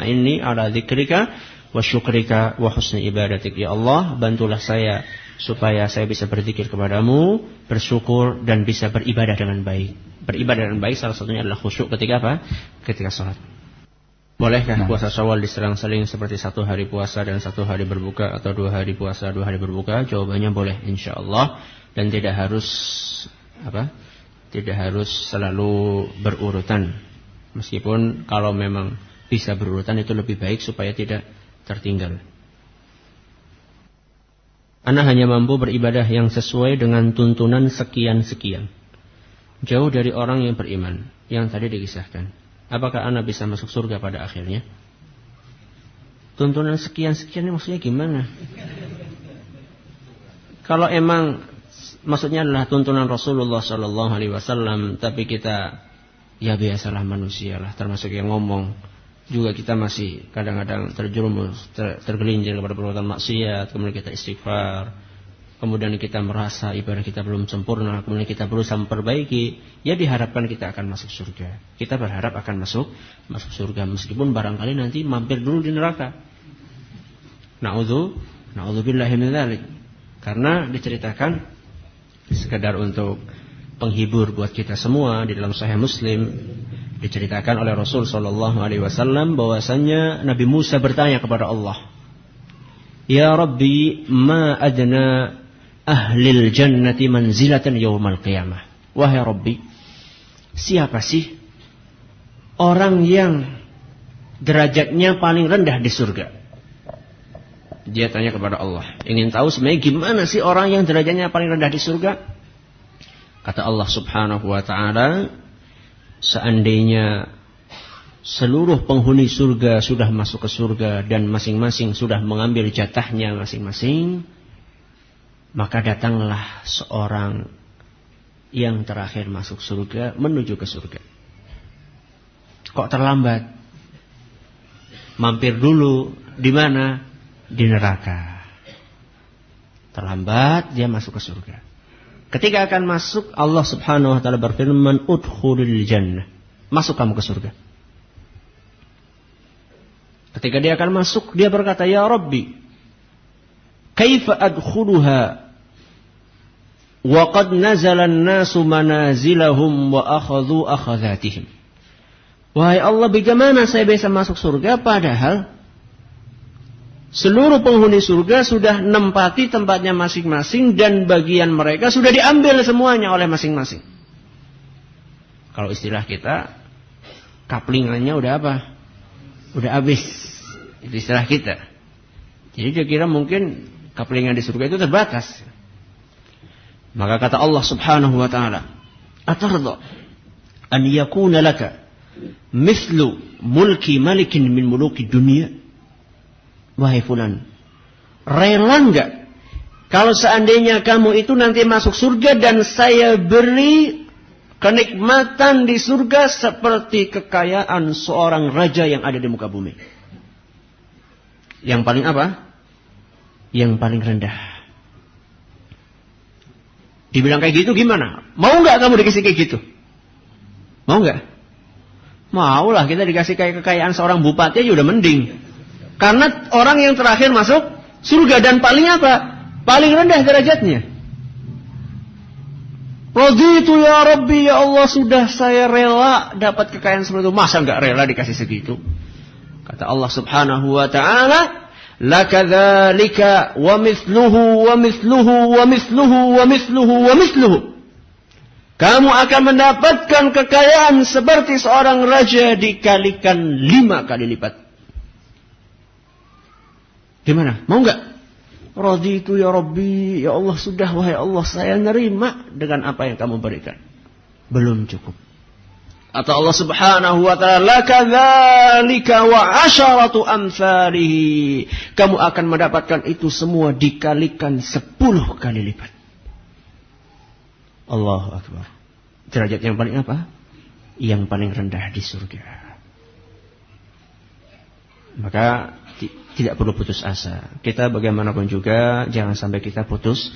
inni ala dzikrika wa syukrika wa husni ibadatik. Ya Allah, bantulah saya supaya saya bisa berzikir kepadamu, bersyukur dan bisa beribadah dengan baik. Beribadah dengan baik salah satunya adalah khusyuk ketika apa? Ketika salat. Bolehkah puasa Syawal diselang-seling seperti 1 hari puasa dan 1 hari berbuka, atau 2 hari puasa 2 hari berbuka? Jawabannya boleh insyaallah, dan tidak harus selalu berurutan. Meskipun kalau memang bisa berurutan itu lebih baik supaya tidak tertinggal. Ana hanya mampu beribadah yang sesuai dengan tuntunan sekian-sekian, jauh dari orang yang beriman yang tadi dikisahkan. Apakah Anda bisa masuk surga pada akhirnya? Tuntunan sekian-sekian ini maksudnya gimana? Kalau emang maksudnya adalah tuntunan Rasulullah Sallallahu Alaihi Wasallam, tapi kita ya biasalah manusia lah, termasuk yang ngomong juga kita masih kadang-kadang terjerumus, tergelincir kepada perbuatan maksiat, kemudian kita istighfar. Kemudian kita merasa ibadah kita belum sempurna, kemudian kita berusaha memperbaiki, ya diharapkan kita akan masuk surga. Kita berharap akan masuk surga, meskipun barangkali nanti mampir dulu di neraka. Na'udzubillahi min dzalik. Karena diceritakan sekedar untuk penghibur buat kita semua, di dalam Sahih Muslim diceritakan oleh Rasul sallallahu alaihi wasallam bahwasanya Nabi Musa bertanya kepada Allah, "Ya Rabbi, ma adna ahlil jannati manzilatan yaumal qiyamah. Wahai Rabbi, siapa sih orang yang derajatnya paling rendah di surga? Dia tanya kepada Allah, ingin tahu sebenarnya gimana sih orang yang derajatnya paling rendah di surga? Kata Allah Subhanahu wa ta'ala, seandainya seluruh penghuni surga sudah masuk ke surga dan masing-masing sudah mengambil jatahnya masing-masing, maka datanglah seorang yang terakhir masuk surga menuju ke surga. Kok terlambat? Mampir dulu di mana? Di neraka. Terlambat dia masuk ke surga. Ketika akan masuk, Allah Subhanahu wa ta'ala berfirman, udkhulil jannah. Masuk kamu ke surga. Ketika dia akan masuk, dia berkata, ya Rabbi, kaifa adkhuluha wa qad nazala an-nasu manazilahum wa akhadhu akhadhatihim. Wahai Allah, bagaimana saya bisa masuk surga padahal seluruh penghuni surga sudah nempati tempatnya masing-masing dan bagian mereka sudah diambil semuanya oleh masing-masing. Kalau istilah kita, kaplingannya udah apa? Udah habis. Itu istilah kita. Jadi dia kira mungkin kaplingan di surga itu terbatas. Maka kata Allah Subhanahu wa ta'ala, atarda an yakuna laka mithlu mulki malikin min muluki dunia? Wahai fulan, rela enggak kalau seandainya kamu itu nanti masuk surga dan saya beri kenikmatan di surga seperti kekayaan seorang raja yang ada di muka bumi? Yang paling apa? Yang paling rendah. Dibilang kayak gitu gimana? Mau nggak kamu dikasih kayak gitu? Mau nggak? Mau lah, kita dikasih kayak kekayaan seorang bupati aja udah mending. Karena orang yang terakhir masuk surga dan paling apa? Paling rendah derajatnya. Raditu ya Rabbi, ya Allah, sudah saya rela dapat kekayaan seperti itu. Masa nggak rela dikasih segitu? Kata Allah Subhanahu wa ta'ala, lakadzalika wa mithluhu wa mithluhu wa mithluhu wa mithluhu wa mithluhu. Kamu akan mendapatkan kekayaan seperti seorang raja dikalikan 5 kali lipat. Gimana? Mau enggak? Raditu ya Rabbi, ya Allah, sudah wahai Allah, saya nerima dengan apa yang kamu berikan. Belum cukup. Atau Allah Subhanahu wa ta'ala, lakadzalika wa asyaratu amsalihi. Kamu akan mendapatkan itu semua dikalikan 10 kali lipat. Allahu Akbar. Derajat yang paling apa? Yang paling rendah di surga. Maka tidak perlu putus asa. Kita bagaimanapun juga jangan sampai kita putus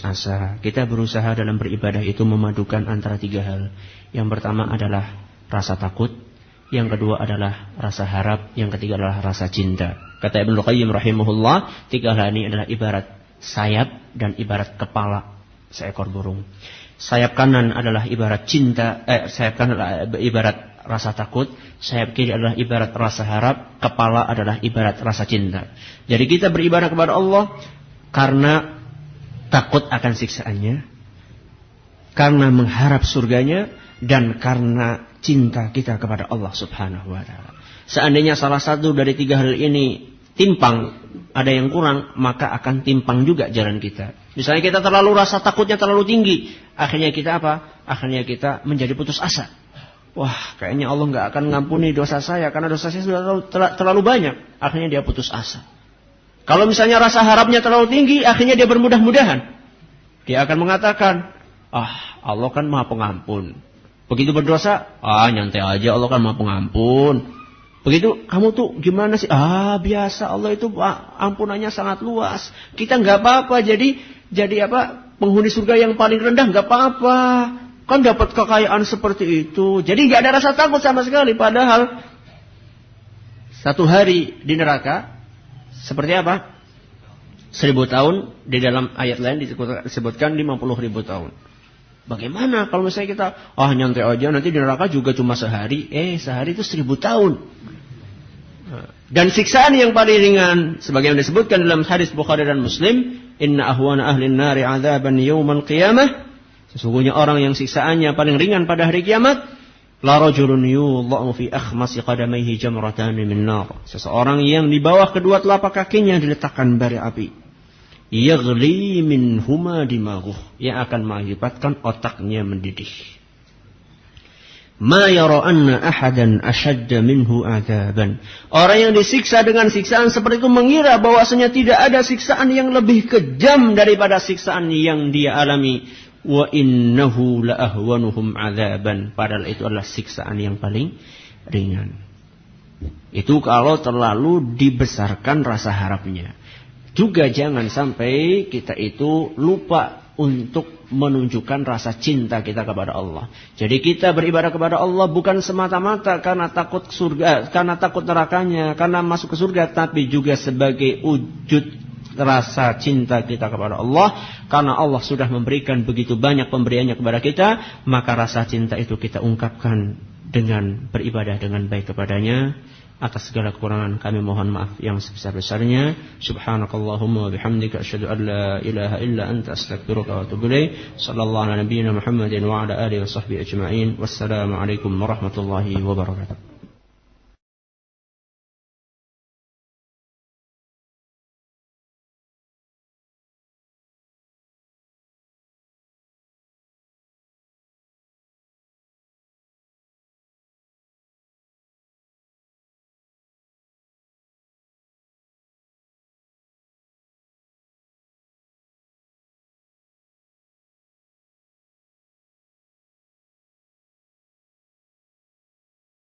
asa. Kita berusaha dalam beribadah itu memadukan antara 3 hal. Yang pertama adalah rasa takut, yang kedua adalah rasa harap, yang ketiga adalah rasa cinta. Kata Ibnu Qayyim rahimahullah, 3 hal ini adalah ibarat sayap dan ibarat kepala seekor burung. Sayap kanan adalah ibarat cinta, sayap kanan adalah ibarat rasa takut, sayap kiri adalah ibarat rasa harap, kepala adalah ibarat rasa cinta. Jadi kita beribadah kepada Allah karena takut akan siksaannya, karena mengharap surganya, dan karena cinta kita kepada Allah Subhanahu wa ta'ala. Seandainya salah satu dari 3 hal ini timpang, ada yang kurang, maka akan timpang juga jalan kita. Misalnya kita terlalu rasa takutnya terlalu tinggi, akhirnya kita apa? Akhirnya kita menjadi putus asa. Wah, kayaknya Allah nggak akan ngampuni dosa saya karena dosa saya sudah terlalu banyak. Akhirnya dia putus asa. Kalau misalnya rasa harapnya terlalu tinggi, akhirnya dia bermudah-mudahan. Dia akan mengatakan, Allah kan Maha Pengampun. Begitu berdosa, nyantai aja, Allah kan Maha Pengampun. Begitu, kamu tuh gimana sih? Biasa, Allah itu ampunannya sangat luas. Kita nggak apa-apa, jadi apa? Penghuni surga yang paling rendah nggak apa-apa. Kan dapat kekayaan seperti itu. Jadi nggak ada rasa takut sama sekali. Padahal 1 hari di neraka seperti apa? 1000 tahun. Di dalam ayat lain disebutkan 50.000 tahun. Bagaimana kalau misalnya kita nyantai aja, nanti di neraka juga cuma sehari. Sehari itu 1000 tahun. Dan siksaan yang paling ringan, sebagaimana disebutkan dalam hadis Bukhari dan Muslim, Inna ahwana ahli nari adzaban yaumal qiyamah. Sesungguhnya orang yang siksaannya paling ringan pada hari kiamat. La rajulun yudha'u fi akhmasi qadamaihi jamratan min nar. Seseorang yang di bawah kedua telapak kakinya diletakkan bara api. Yaghli minhuma dimaghuh. Yang akan mengakibatkan otaknya mendidih. Ma yara anna ahadan ashadda minhu adzaban. Orang yang disiksa dengan siksaan seperti itu mengira bahwasanya tidak ada siksaan yang lebih kejam daripada siksaan yang dia alami. Wa innahu la ahwanuhum adzaban. Padahal itu adalah siksaan yang paling ringan. Itu kalau terlalu dibesarkan rasa harapnya. Juga jangan sampai kita itu lupa untuk menunjukkan rasa cinta kita kepada Allah. Jadi kita beribadah kepada Allah bukan semata-mata karena takut surga, karena takut nerakanya, karena masuk ke surga, tapi juga sebagai wujud rasa cinta kita kepada Allah. Karena Allah sudah memberikan begitu banyak pemberiannya kepada kita, maka rasa cinta itu kita ungkapkan dengan beribadah dengan baik kepadanya. Atas segala kekurangan kami mohon maaf yang sebesar-besarnya. Subhanakallahumma wa bihamdika asyhadu an la ilaha illa anta astaghfiruka wa atubu ilaik. Sallallahu ala nabiyyina Muhammadin wa ala alihi wa sahbihi ajma'in. Wassalamu alaikum warahmatullahi wabarakatuh.